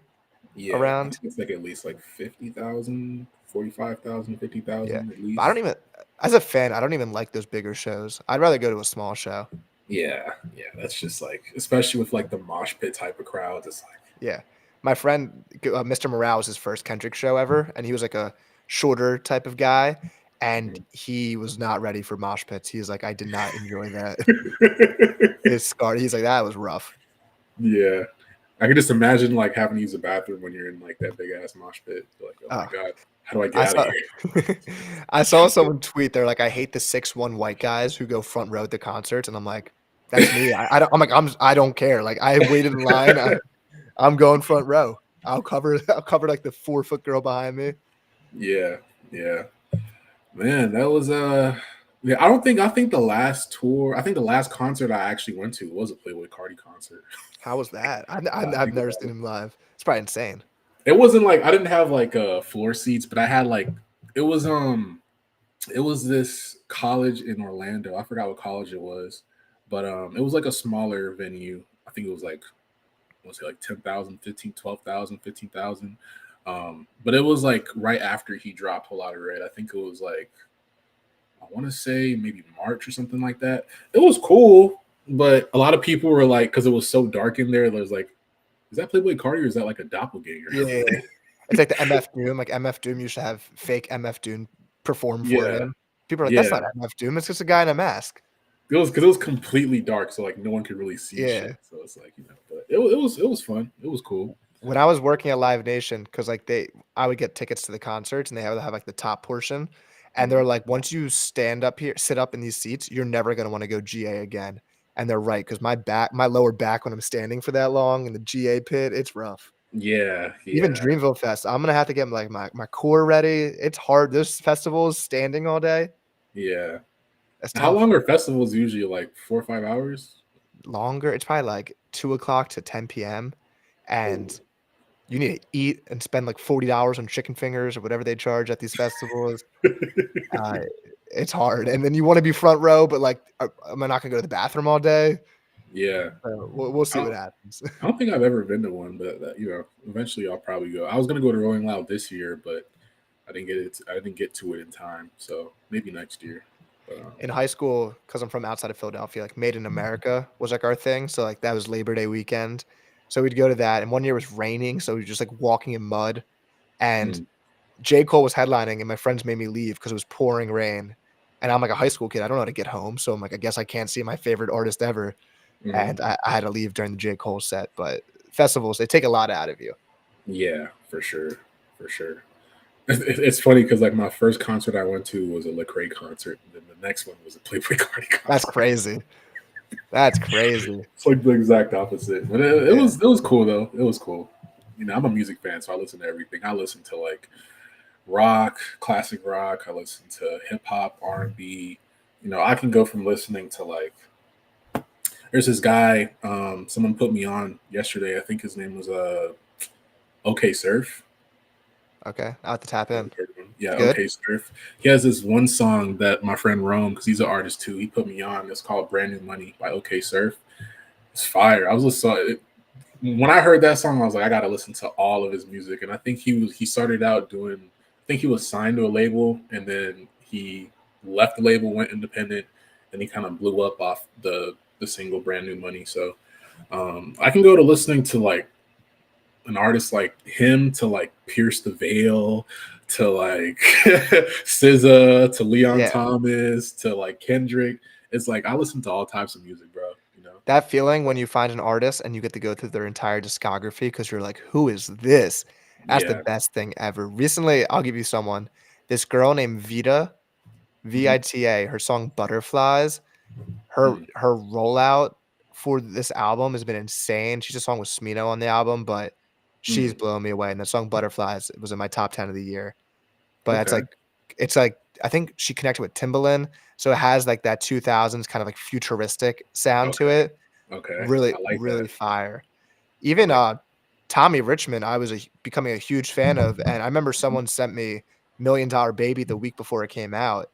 Yeah, around. It's like at least like 50,000, 45,000, 50,000 Yeah. at least. But I don't even, as a fan, I don't even like those bigger shows. I'd rather go to a small show. Yeah, that's just like, especially with like the mosh pit type of crowds. It's like, yeah. My friend, Mr. Morale, was his first Kendrick show ever, and he was like a shorter type of guy, and he was not ready for mosh pits. He was like, I did not enjoy that. It's scarred. He's like, that was rough. Yeah. I can just imagine like having to use a bathroom when you're in like that big ass mosh pit. Like, oh my God, how do I get out of here? I saw someone tweet, they're like, I hate the 6'1" white guys who go front row at the concerts. And I'm like, that's me. I don't care. Like I waited in line. I'm going front row. I'll cover like the 4-foot girl behind me. Yeah. Man, that was I think the last concert I actually went to was a Playboy Cardi concert. How was that? I've never seen him live. It's probably insane. It wasn't like I didn't have like floor seats, but I had like it was this college in Orlando. I forgot what college it was, but it was like a smaller venue. I think it was like, was it like 10,000, 15, 12,000, 15,000. But it was like right after he dropped Whole Lotta Red. I think it was like, I want to say maybe March or something like that. It was cool, but a lot of people were like, because it was so dark in there, there's like, is that Playboy Cardi or is that like a doppelganger? Yeah. It's like the MF Doom. Like MF Doom used to have fake MF Doom perform for him. People are like, that's not MF Doom. It's just a guy in a mask. it was completely dark, so like no one could really see Yeah. shit. So it's like, but it was fun. It was cool. When I was working at Live Nation, because like I would get tickets to the concerts and they have like the top portion. And they're Mhm. like, once you sit up in these seats, you're never gonna want to go GA again. And they're right, because my lower back when I'm standing for that long in the GA pit, it's rough. Yeah, Even yeah, Dreamville Fest, I'm gonna have to get like my core ready. It's hard. Those festivals standing all day, yeah. that's How tough. long are festivals usually? Like 4 or 5 hours? Longer, it's probably like 2 o'clock to 10 p.m. Oh, And you need to eat and spend like $40 on chicken fingers or whatever they charge at these festivals. Uh, it's hard, and then you wanna be front row, but, like, am I not gonna go to the bathroom all day? yeah. We'll I see what don't, happens. I don't think I've ever been to one, but eventually I'll probably go. I was gonna go to Rolling Loud this year, but I didn't get to it in time, so maybe next year. But In high school, because 'cause I'm from outside of Philadelphia, like, Made in America was, like, our thing, so, like, that was Labor Day weekend, so we'd go to that, and one year was raining, so we were just, like, walking in mud, and mm, J. Cole was headlining, and my friends made me leave because it was pouring rain, and I'm, like, a high school kid, I don't know how to get home, so I'm like, "I guess I can't see my favorite artist ever," mhm. and I had to leave during the J. Cole set, but festivals, they take a lot out of you. Yeah, for sure, for sure. It's funny because like my first concert I went to was a Lecrae concert, and then the next one was a Playboy Cardi That's concert. crazy. That's crazy. It's like the exact opposite, but Yeah. it was cool though. It was cool. I'm a music fan, so I listen to everything. I listen to like rock, classic rock. I listen to hip hop, R&B. I can go from listening to like there's this guy. Someone put me on yesterday. I think his name was OK Surf. Okay, I'll have to tap You in. ever heard of him? Yeah, Good? OK Surf. He has this one song that my friend Rome, because he's an artist too, he put me on. It's called Brand New Money by OK Surf. It's fire. I was listening. When I heard that song, I was like, I gotta listen to all of his music. And I think he started out doing. I think he was signed to a label, and then he left the label, went independent, and he kind of blew up off the single Brand New Money. So I can go to listening to like an artist like him to like Pierce the Veil to like SZA to Leon Yeah. Thomas to like Kendrick. It's like I listen to all types of music, bro. That feeling when you find an artist and you get to go through their entire discography because 'cause you're like, "Who is this?" That's the Yeah. best thing ever. Recently, I'll give you someone. This girl named Vita, Mhm. Vita, her song "Butterflies," her Mm. her rollout for this album has been insane. She's a song with Smino on the album, but she's Mm. blowing me away, and the song "Butterflies" was in my top 10 of the year. But Okay. it's like I think she connected with Timbaland, so it has, like, that 2000s kind of, like, futuristic sound to Okay. it. Okay. Really, I like that. really fire. I Even, like Tommy Richmond, I was becoming a huge fan of, and I remember that. someone sent me "Million Dollar Baby" the week before it came out,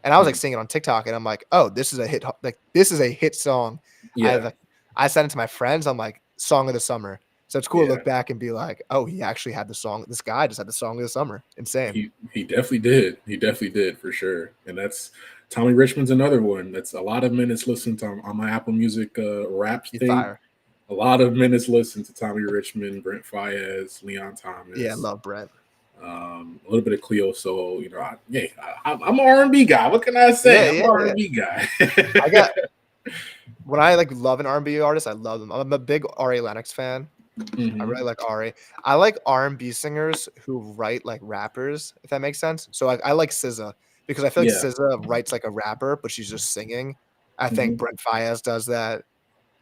and I was, like, Mm. seeing it on TikTok, and I'm like, "Oh, this is a hit like, this is a hit song." I Yeah. like I sent it to my friends, I'm like, "Song of the summer." So it's cool to Yeah. look back and be like, "Oh, he actually had the song this guy just had the song of the summer." Insane. He definitely did. He definitely did for sure. And that's Tommy Richmond's another one. That's a lot of minutes listened to on my Apple Music rap He's thing. fire. A lot of minutes listened to Tommy Richmond, Brent Fayez, Leon Yeah, I Thomas, love Brent. a little bit of Cleo Soul. I'm an R&B guy. What can I Yeah, say? I'm an yeah, yeah. R&B guy. I got when I, like, love an R&B artist, I love them. I'm a big Ari Lennox fan. I Hmm. really like Ari. I like R&B singers who write like rappers, if that makes sense. So, like, I like SZA because I feel like Yeah. SZA writes like a rapper, but she's just singing. I think Hmm. Brent Faiyaz does that.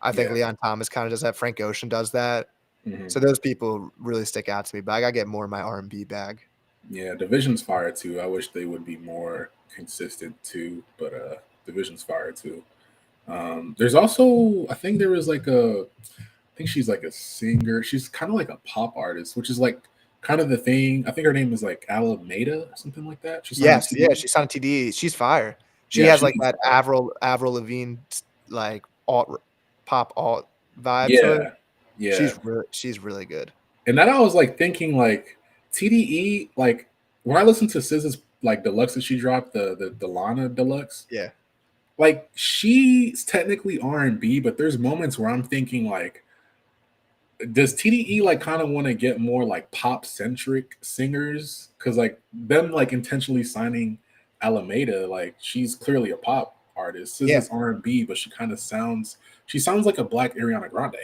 I think Yeah. Leon Thomas kinda does that. Frank Ocean does that. Hmm. So those people really stick out to me, but I gotta get more in my R&B bag. Yeah. Division's fire too. I wish they would be more consistent too, but Division's fire too. There's also, I think there was like I think she's like a singer. She's kind of like a pop artist, which is like kind of the thing. I think her name is like Alameda or something like that. She's signed Yes, to yeah, TDE. she's on TDE. She's fire. She Yeah, has she's like that fire. Avril Lavigne, like, pop alt vibe to it. Yeah, yeah. She's really good. And then I was like thinking like TDE, like when I listened to SZA's like deluxe that she dropped, the Lana deluxe, Yeah. like she's technically R&B, but there's moments where I'm thinking like does TDE like kind of want to get more like pop centric singers? Because like them like intentionally signing Alameda, like she's clearly a pop artist. Yeah. SZA's R&B, but she sounds like a black Ariana Grande.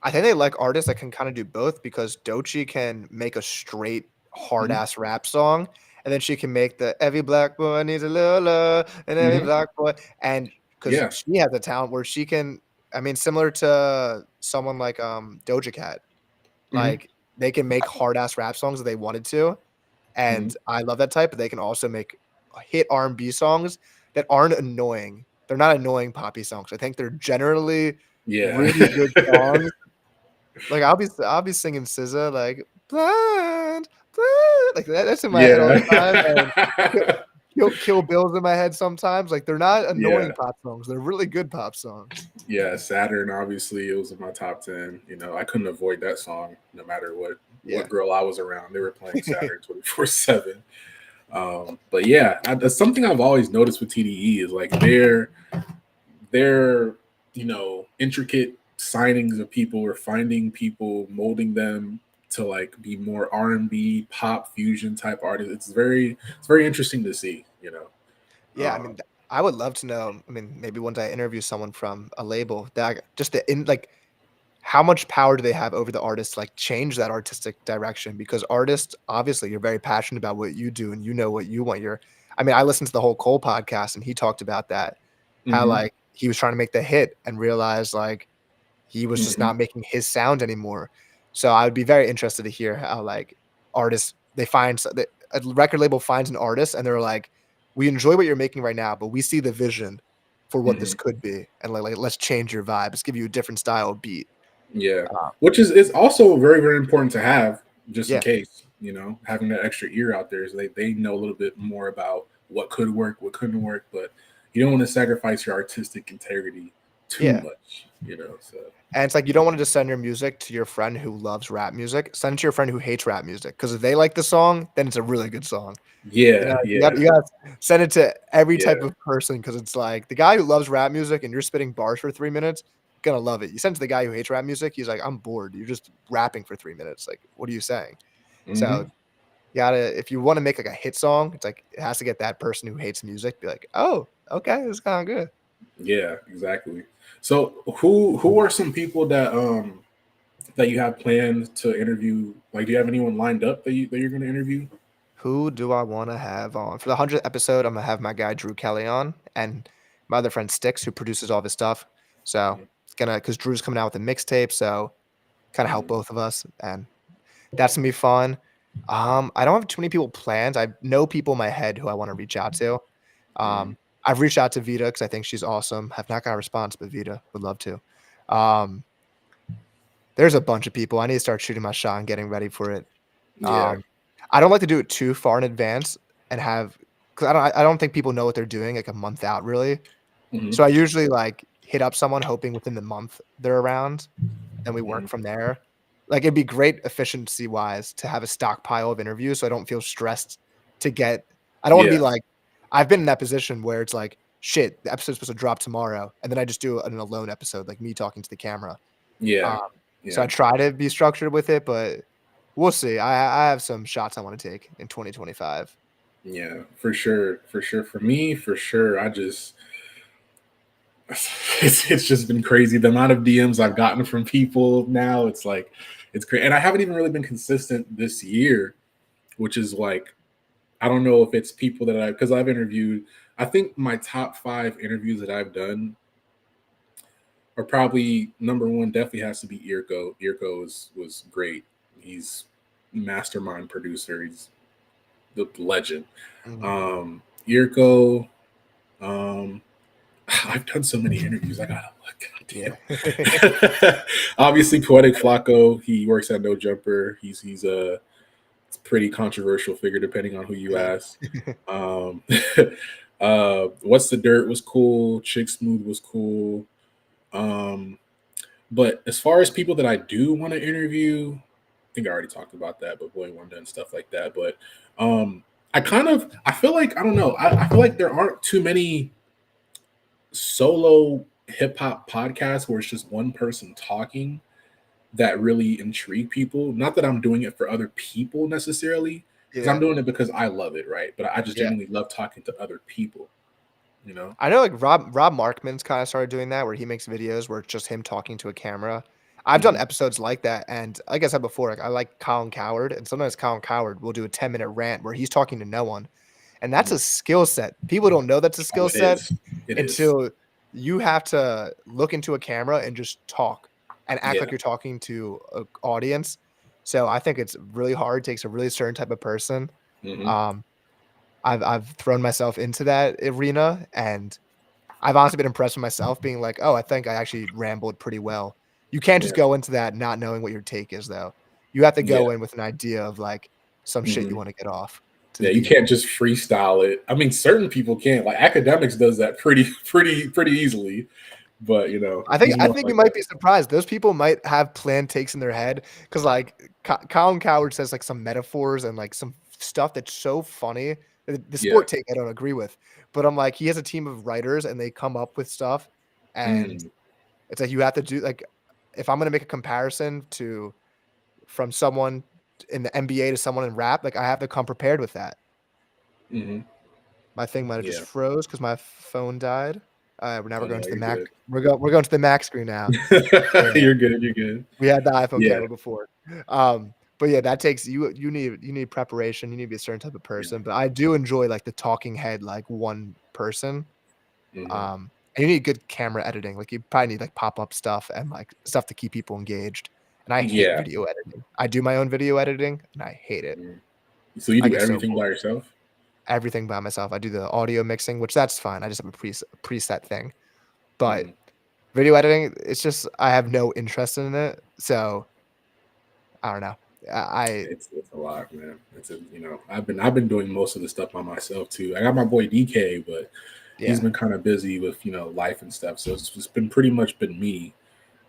I think they like artists that can kind of do both because Doechii can make a straight hard Hmm. ass rap song, and then she can make the every black boy needs a little love, and every Hmm. black boy, and because Yeah. she has a talent where she can, I mean, similar to someone like Doja Cat, Hmm. like they can make hard ass rap songs if they wanted to, Hmm. and I love that type. But they can also make hit R&B songs that aren't annoying. They're not annoying poppy songs. I think they're generally Yeah. really good songs. Like, I'll be singing SZA, like, "Blind, blind," like, that's in my head all the time, and Kill Yeah. Kill Bill's in my head sometimes, like, they're not Yeah. annoying pop songs, they're really good pop songs. Yeah. Saturn, obviously, it was in my top 10. I couldn't avoid that song no matter what Yeah. girl I was around. They were playing Saturn 24/7. But yeah, that's something I've always noticed with TDE is like their intricate signings of people or finding people, molding them to like be more R&B, pop, fusion type artists. It's very interesting to see. Yeah, I Um, mean, I would love to know, I mean, maybe one day I interview someone from a label that just the in like, how much power do they have over the artist to, like, change that artistic direction? Because artists, obviously, you're very passionate about what you do, and you know what you want your I mean, I listened to the whole Cole podcast, and he talked about that, how, mhm, like, he was trying to make the hit and realized, like, he was just mhm, not making his sound anymore. So I would be very interested to hear how, like, artists they find s the a record label finds an artist, and they're like, "We enjoy what you're making right now, but we see the vision for what this mhm. could be, and, like, let's change your vibe. Let's give you a different style of beat." Yeah, Uh, which is also very very important to have just in yeah. case having that extra ear out there is they know a little bit more about what could work, what couldn't work, but you don't want to sacrifice your artistic integrity too Yeah. much. So And it's like you don't wanna just send your music to your friend who loves rap music. Send it to your friend who hates rap music, because if they like the song, then it's a really good song. yeah, You yeah, gotta send it to every yeah. type of person, because it's like the guy who loves rap music and you're spitting bars for 3 minutes, gonna love it. You send it to the guy who hates rap music, he's like, "I'm bored. You're just rapping for 3 minutes. Like, what are you saying?" So, Hmm. you gotta if you wanna make, like, a hit song, it's like it has to get that person who hates music, be like, "Oh, okay, this is kinda good." Yeah, exactly. So who are some people that you have planned to interview? Like, do you have anyone lined up that you're going to interview? Who do I wanna have on? For the 100th episode, I'm gonna have my guy Drew Kelly on, and my other friend Styx, who produces all this stuff. So, it's gonna because Drew's coming out with a mixtape, so kinda help Mm-hmm. both of us, and that's gonna be fun. I don't have too many people planned. I know people in my head who I wanna reach out to. Hmm. I've reached out to Vita because I think she's awesome. Have not got a response, but Vita, would love to. Um, there's a bunch of people. I need to start shooting my shot and getting ready for it. Yeah. Um, I don't like to do it too far in advance and have 'cause I don't think people know what they're doing, like, a month out, really. Hmm. So I usually, like, hit up someone hoping within the month they're around, then we Hmm. work from there. Like, it'd be great efficiency-wise to have a stockpile of interviews so I don't feel stressed to get I don't wanna be Yeah. like I've been in that position where it's like, "Shit, the episode's supposed to drop tomorrow," and then I just do an alone episode, like me talking to the camera. Yeah. Um, so I Yeah. try to be structured with it, but we'll see. I have some shots I wanna take in 2025. Yeah. For sure. For sure. For me, for sure. It's just been crazy. The amount of DMs I've gotten from people now, it's like, it's crazy. And I haven't even really been consistent this year, which is like, I don't know if it's people that because I've interviewed, I think my top 5 interviews that I've done are probably number one, definitely has to be Irko. Irko was great. He's mastermind producer. He's the legend. Mhm. Irko, um, I've done so many interviews. I gotta Yeah. look. Goddamn. Obviously, Poetic Flacco. He works at No Jumper. He's a pretty controversial figure, depending on who you Yeah. ask. Um, What's the Dirt was cool. Chick Smooth was cool. Um, but as far as people that I do want to interview, I think I already talked about that, but Boy Wonder and stuff like that. But I feel like I don't know. I feel like there aren't too many solo hip hop podcasts where it's just one person talking that really intrigue people. Not that I'm doing it for other people necessarily, because I'm Yeah. doing it because I love it, right? But I just Yeah. genuinely love talking to other people. you know. I know like Rob Markman's kind of started doing that where he makes videos where it's just him talking to a camera. I've done Hmm. episodes like that, and like I said before, like I like Colin Coward, and sometimes Colin Coward will do a 10-minute rant where he's talking to no one, and that's Hmm. a skill set. People don't know that's a Oh, skill it set is. It is. until you have to look into a camera and just talk and act like Yeah. you're talking to an audience. So I think it's really hard. It takes a really certain type of person. Hmm. Um, I've thrown myself into that arena, and I've honestly been impressed with myself being like, "Oh, I think I actually rambled pretty well." You can't just Yeah. go into that not knowing what your take is, though. You have to Yeah. go in with an idea of, like, some shit you Hmm. wanna get off to Yeah. the You can't people. just freestyle it. I mean, certain people can. Like academics does that pretty easily. But I think he's I more think you like might that. be surprised. Those people might have planned takes in their head because, like, Colin Coward says, like, some metaphors and, like, some stuff that's so funny. The Yeah. sport take I don't agree with, but I'm like, he has a team of writers, and they come up with stuff, and Mm. it's like you have to do like, if I'm gonna make a comparison to from someone in the NBA to someone in rap, like, I have to come prepared with that. Hmm. My thing might have just Yeah. froze because my phone died. Now we're Oh going no, to the you're Mac. good. We're going to the Mac screen now. Yeah. You're good. You're good. We had the iPhone Yeah. camera before. But yeah, that takes you need preparation, you need to be a certain type of Yeah. person, but I do enjoy, like, the talking head, like, one person. Hmm. And you need good camera editing, like, you probably need, like, pop-up stuff and, like, stuff to keep people engaged, and I hate Yeah. video editing. I do my own video editing, and I hate it. Mm. So you I do get so everything bored. by yourself? Everything by myself. I do the audio mixing, which that's fine, I just have a preset thing, but Hmm. video editing, it's just I have no interest in it, so I don't know. I It's a lot, man. It's a I've been doing most of the stuff by myself too. I got my boy DK, but he's yeah, been kind of busy with life and stuff. So it's just been pretty much been me yeah.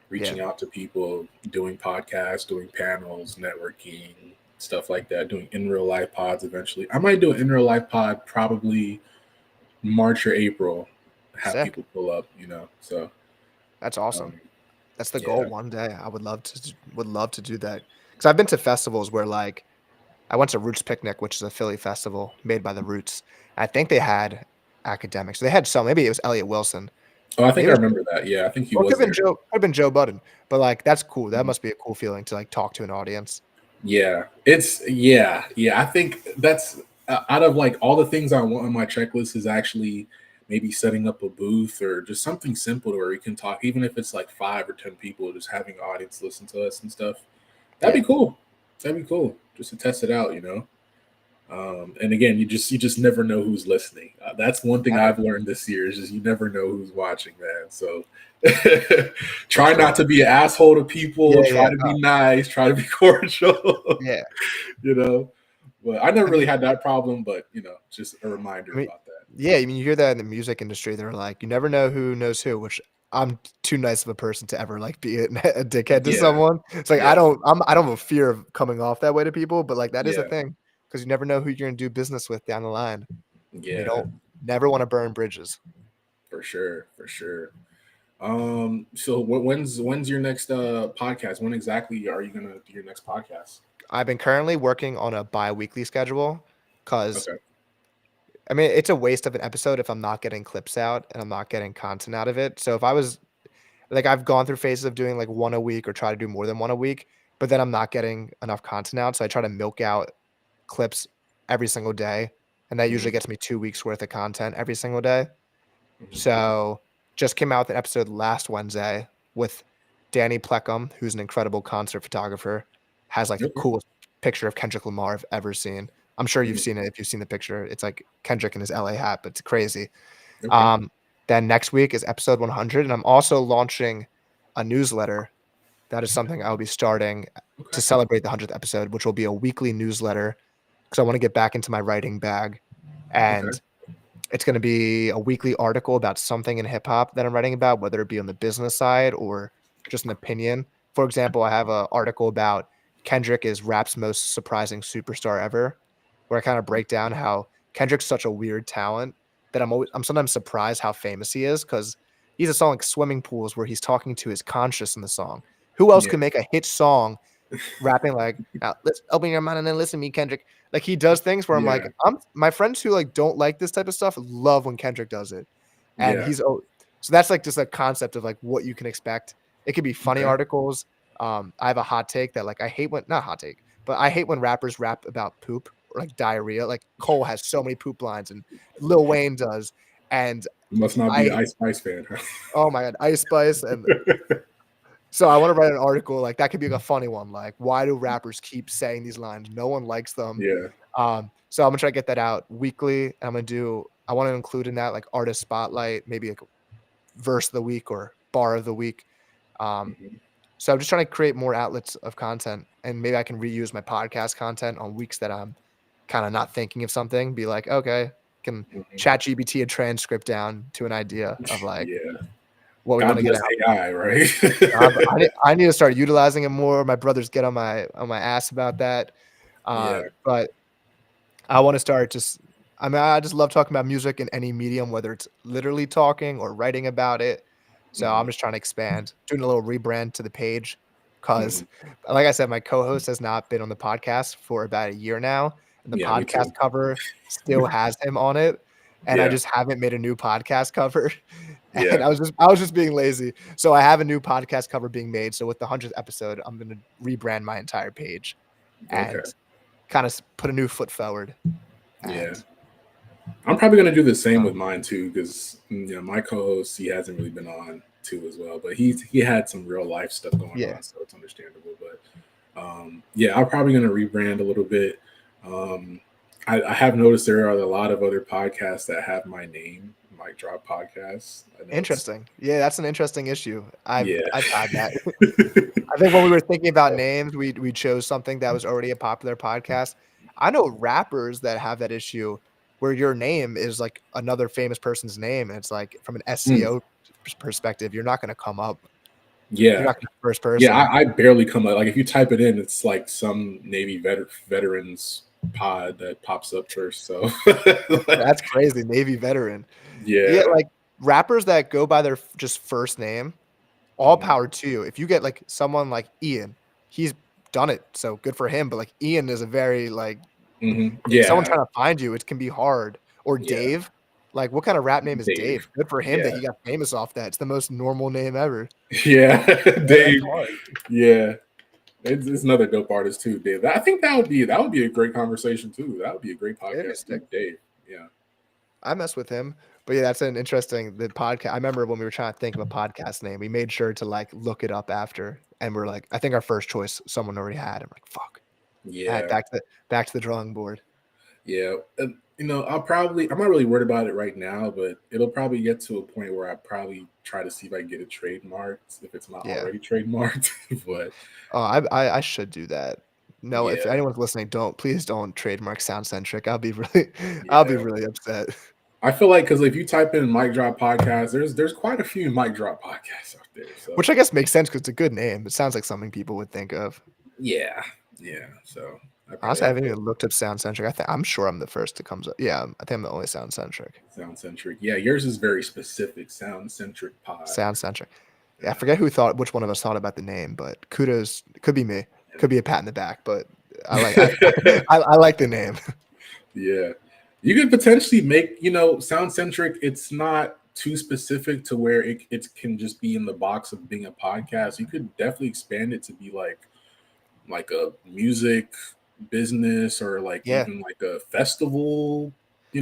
reaching out to people, doing podcasts, doing panels, networking, stuff like that. Doing in real life pods eventually. I might do an in real life pod probably March or April. Have Sick. people pull up, So That's awesome. um, That's the goal yeah. one day. I would love to do that because 'Cause I've been to festivals where, like, I went to Roots Picnic, which is a Philly festival made by the Roots. I think they had academics. They had some, maybe it was Elliott Wilson. Oh, I think Maybe I it was remember that. Yeah, I think he or it was could've been there. Joe Budden, but, like, that's cool. That Mhm. must be a cool feeling to, like, talk to an audience. Yeah, yeah. I think that's out of like all the things I want on my checklist is actually maybe setting up a booth or just something simple to where we can talk, even if it's like 5 or 10 people, just having an audience listen to us and stuff. That'd be Yeah. cool. That'd be cool just to test it out. And again, you just never know who's listening. That's one thing Never. I've learned this year is just you never know who's watching, man. So For try not sure. to be an asshole to people. Yeah, yeah. Try to be nice. Try to be cordial. Yeah. you know. But I never I really mean had that problem. But just a I reminder mean about that. yeah, I mean, you hear that in the music industry. They're like, "You never know who knows who," which I'm too nice of a person to ever, like, be a a dickhead to Yeah, someone. It's like, yeah, I don't have a fear of coming off that way to people, but, like, that is a yeah, thing because you never know who you're gonna do business with down the line, and you yeah, don't never wanna burn bridges. for sure, for sure. So when's your next podcast? When exactly are you gonna do your next podcast? I've been currently working on a bi-weekly schedule because Okay. I mean, it's a waste of an episode if I'm not getting clips out and I'm not getting content out of it. So if I was like, I've gone through phases of doing like one a week or try to do more than one a week, but then I'm not getting enough content out. So I try to milk out clips every single day. And that Hmm. usually gets me 2 weeks worth of content every single day. Hmm. So just came out with an episode last Wednesday with Danny Pleckham, who's an incredible concert photographer, has like the Okay. coolest picture of Kendrick Lamar I've ever seen. I'm sure you've Hmm. seen it if you've seen the picture. It's like Kendrick in his LA hat, but it's crazy. Okay. Um, then next week is episode 100, and I'm also launching a newsletter. That is something I'll be starting Okay. to celebrate the 100th episode, which will be a weekly newsletter because I want to get back into my writing bag. Okay. And it's going to be a weekly article about something in hip hop that I'm writing about, whether it be on the business side or just an opinion. For example, I have an article about Kendrick is rap's most surprising superstar ever, where I kind of break down how Kendrick's such a weird talent that I'm sometimes surprised how famous he is because he's a song like Swimming Pools where he's talking to his conscious in the song. Who else Yeah. can make a hit song rapping like, "Now, let's open your mind and then listen to me, Kendrick." Like he does things where I'm like, Yeah. my friends who like don't like this type of stuff love when Kendrick does it. and Yeah. so that's like just a concept of like what you can expect. It could be funny Okay. articles. I have a hot take that like I hate when not hot take, but I hate when rappers rap about poop or like diarrhea. Like Cole has so many poop lines, and Lil Wayne does, and You must not be an I Ice Spice fan. Huh? oh my god, Ice Spice, and so I want to write an article like that could be like a funny one. Like, why do rappers keep saying these lines? No one likes them. Yeah. So I'm gonna try to get that out weekly. I want to include in that like artist spotlight, maybe like verse of the week or bar of the week. Um, Mhm. so I'm just trying to create more outlets of content, and maybe I can reuse my podcast content on weeks that I'm kind of not thinking of something. Be like, okay, can Mhm. chat GPT a transcript down to an idea of like Yeah. what we want God to get bless out. AI, right? I need to start utilizing it more. My brothers get on my ass about that. Yeah. But I want to start just I mean, I just love talking about music in any medium, whether it's literally talking or writing about it. So I'm Mhm. just trying to expand, doing a little rebrand to the page because, Mhm. like I said, my co-host has not been on the podcast for about a year now, and the Yeah, me podcast too. cover still has him on it, and I Yeah. just haven't made a new podcast cover. And Yeah. I was just being lazy. So I have a new podcast cover being made. So with the 100th episode, I'm gonna rebrand my entire page Okay. and kind of put a new foot forward. Yeah. And I'm probably gonna do the same uh, with mine too, because my co-host, he hasn't really been on too as well, but he had some real life stuff going yeah, on, so it's understandable. But yeah, I'm probably gonna rebrand a little bit. Um, I have noticed there are a lot of other podcasts that have my name, MicDrop Podcasts. I know it's interesting. Yeah, that's an interesting issue. yeah, I've had that. I think when we were thinking about names, we chose something that was already a popular podcast. I know rappers that have that issue where your name is like another famous person's name, and it's like from an Mm, SEO perspective, you're not going to come up. You're yeah, not going to first yeah. person. I barely come up. Like if you type it in, it's like some Navy veterans pod that pops up first. So like, That's crazy. Navy veteran. Yeah, yeah. like rappers that go by their just first name, all Mhm. power to you. If you get like someone like Ian, he's done it, so good for him. But like Ian is a very like someone Yeah, trying to find you, it can be hard. Or yeah, Dave, like what kind of rap name is Dave. Dave? Good for him that Yeah, he got famous off that. It's the most normal name ever. yeah, Yeah, that's Dave. hard. Yeah, it's another dope artist too, Dave. I think that would be a great conversation too. That would be a great It'd be podcast too, sick. Dave. Yeah, I mess with him. But yeah, that's an interesting the podcast. I remember when we were trying to think of a podcast name, we made sure to like look it up after, and we're like, I think our first choice someone already had. I'm like, fuck. All right, yeah, back to the drawing board. yeah. I'm not really worried about it right now, but it'll probably get to a point where I probably try to see if I can get it trademarked if it's not Yeah. already trademarked. But Oh, I should do that. No, if yeah, anyone's listening, please don't trademark Sound Centric. I'll be really I'll be yeah. really upset. I feel like because if you type in Mic Drop podcast, there's quite a few Mic Drop podcasts out there. So Which I guess makes sense because it's a good name. It sounds like something people would think of. yeah, yeah. So I probably Honestly, I have haven't to even looked up Sound Centric. I'm sure I'm the first that comes up. Yeah, I think I'm the only Sound Centric. Sound Centric. Yeah, yours is very specific. Sound Centric Pod. Sound Centric. Yeah, I Yeah, forget which one of us thought about the name, but kudos. Could be me. Could be a pat in the back, but yeah. I like the name. Yeah. You could potentially make, Sound Centric. It's not too specific to where it can just be in the box of being a podcast. You could definitely expand it to be like a music business or like Yeah. even like a festival. Hey, You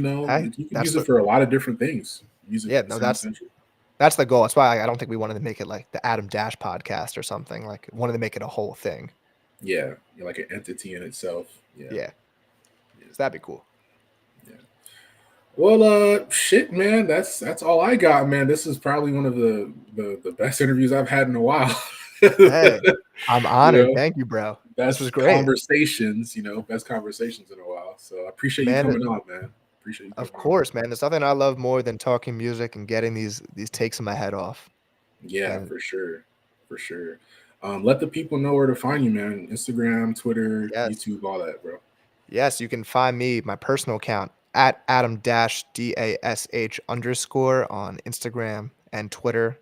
could that's use it the for a lot of different things. Music yeah, no, Sound Centric. that's the goal. That's why I don't think we wanted to make it like the Adam Dash podcast or something. Like wanted to make it a whole thing. Yeah, you're like an entity in itself. Yeah, Yeah. yeah, So that'd be cool. yeah. Well, shit, man. That's all I got, man. This is probably one of the best interviews I've had in a while. Hey, I'm you honored. know, Thank you, bro. This was best great. conversations. Best conversations in a while. So I appreciate you Man, coming on, man. Appreciate you of coming on. course, man. There's nothing I love more than talking music and getting these takes in my head off. Yeah, And for sure, for sure. Let the people know where to find you, man. Instagram, Twitter, yes. YouTube, all that, bro. Yes, you can find me, my personal account, at Adam Dash DASH underscore on Instagram and Twitter.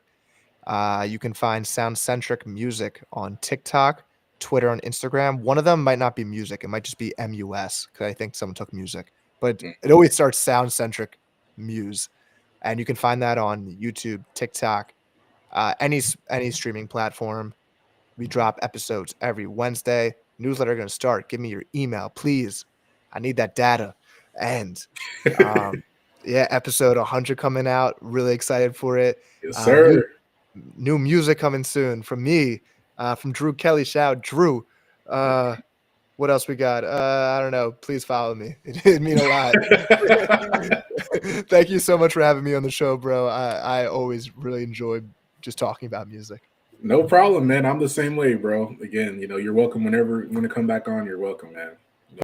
You can find Sound Centric Music on TikTok, Twitter, and Instagram. One of them might not be music; it might just be MUS because I think someone took music. But Mm. it always starts Sound Centric Muse, And you can find that on YouTube, TikTok, any streaming platform. We drop episodes every Wednesday. Newsletter going to start. Give me your email, please. I need that data. And yeah, episode 100 coming out. Really excited for it. Yes, New sir. music coming soon from me, from Drew Kelly. Shout out Drew. What else we got? I don't know. Please follow me. It'd mean a lot. Thank you so much for having me on the show, bro. I always really enjoy just talking about music. No problem, man. I'm the same way, bro. Again, you're welcome whenever you want to come back on. You're welcome, man.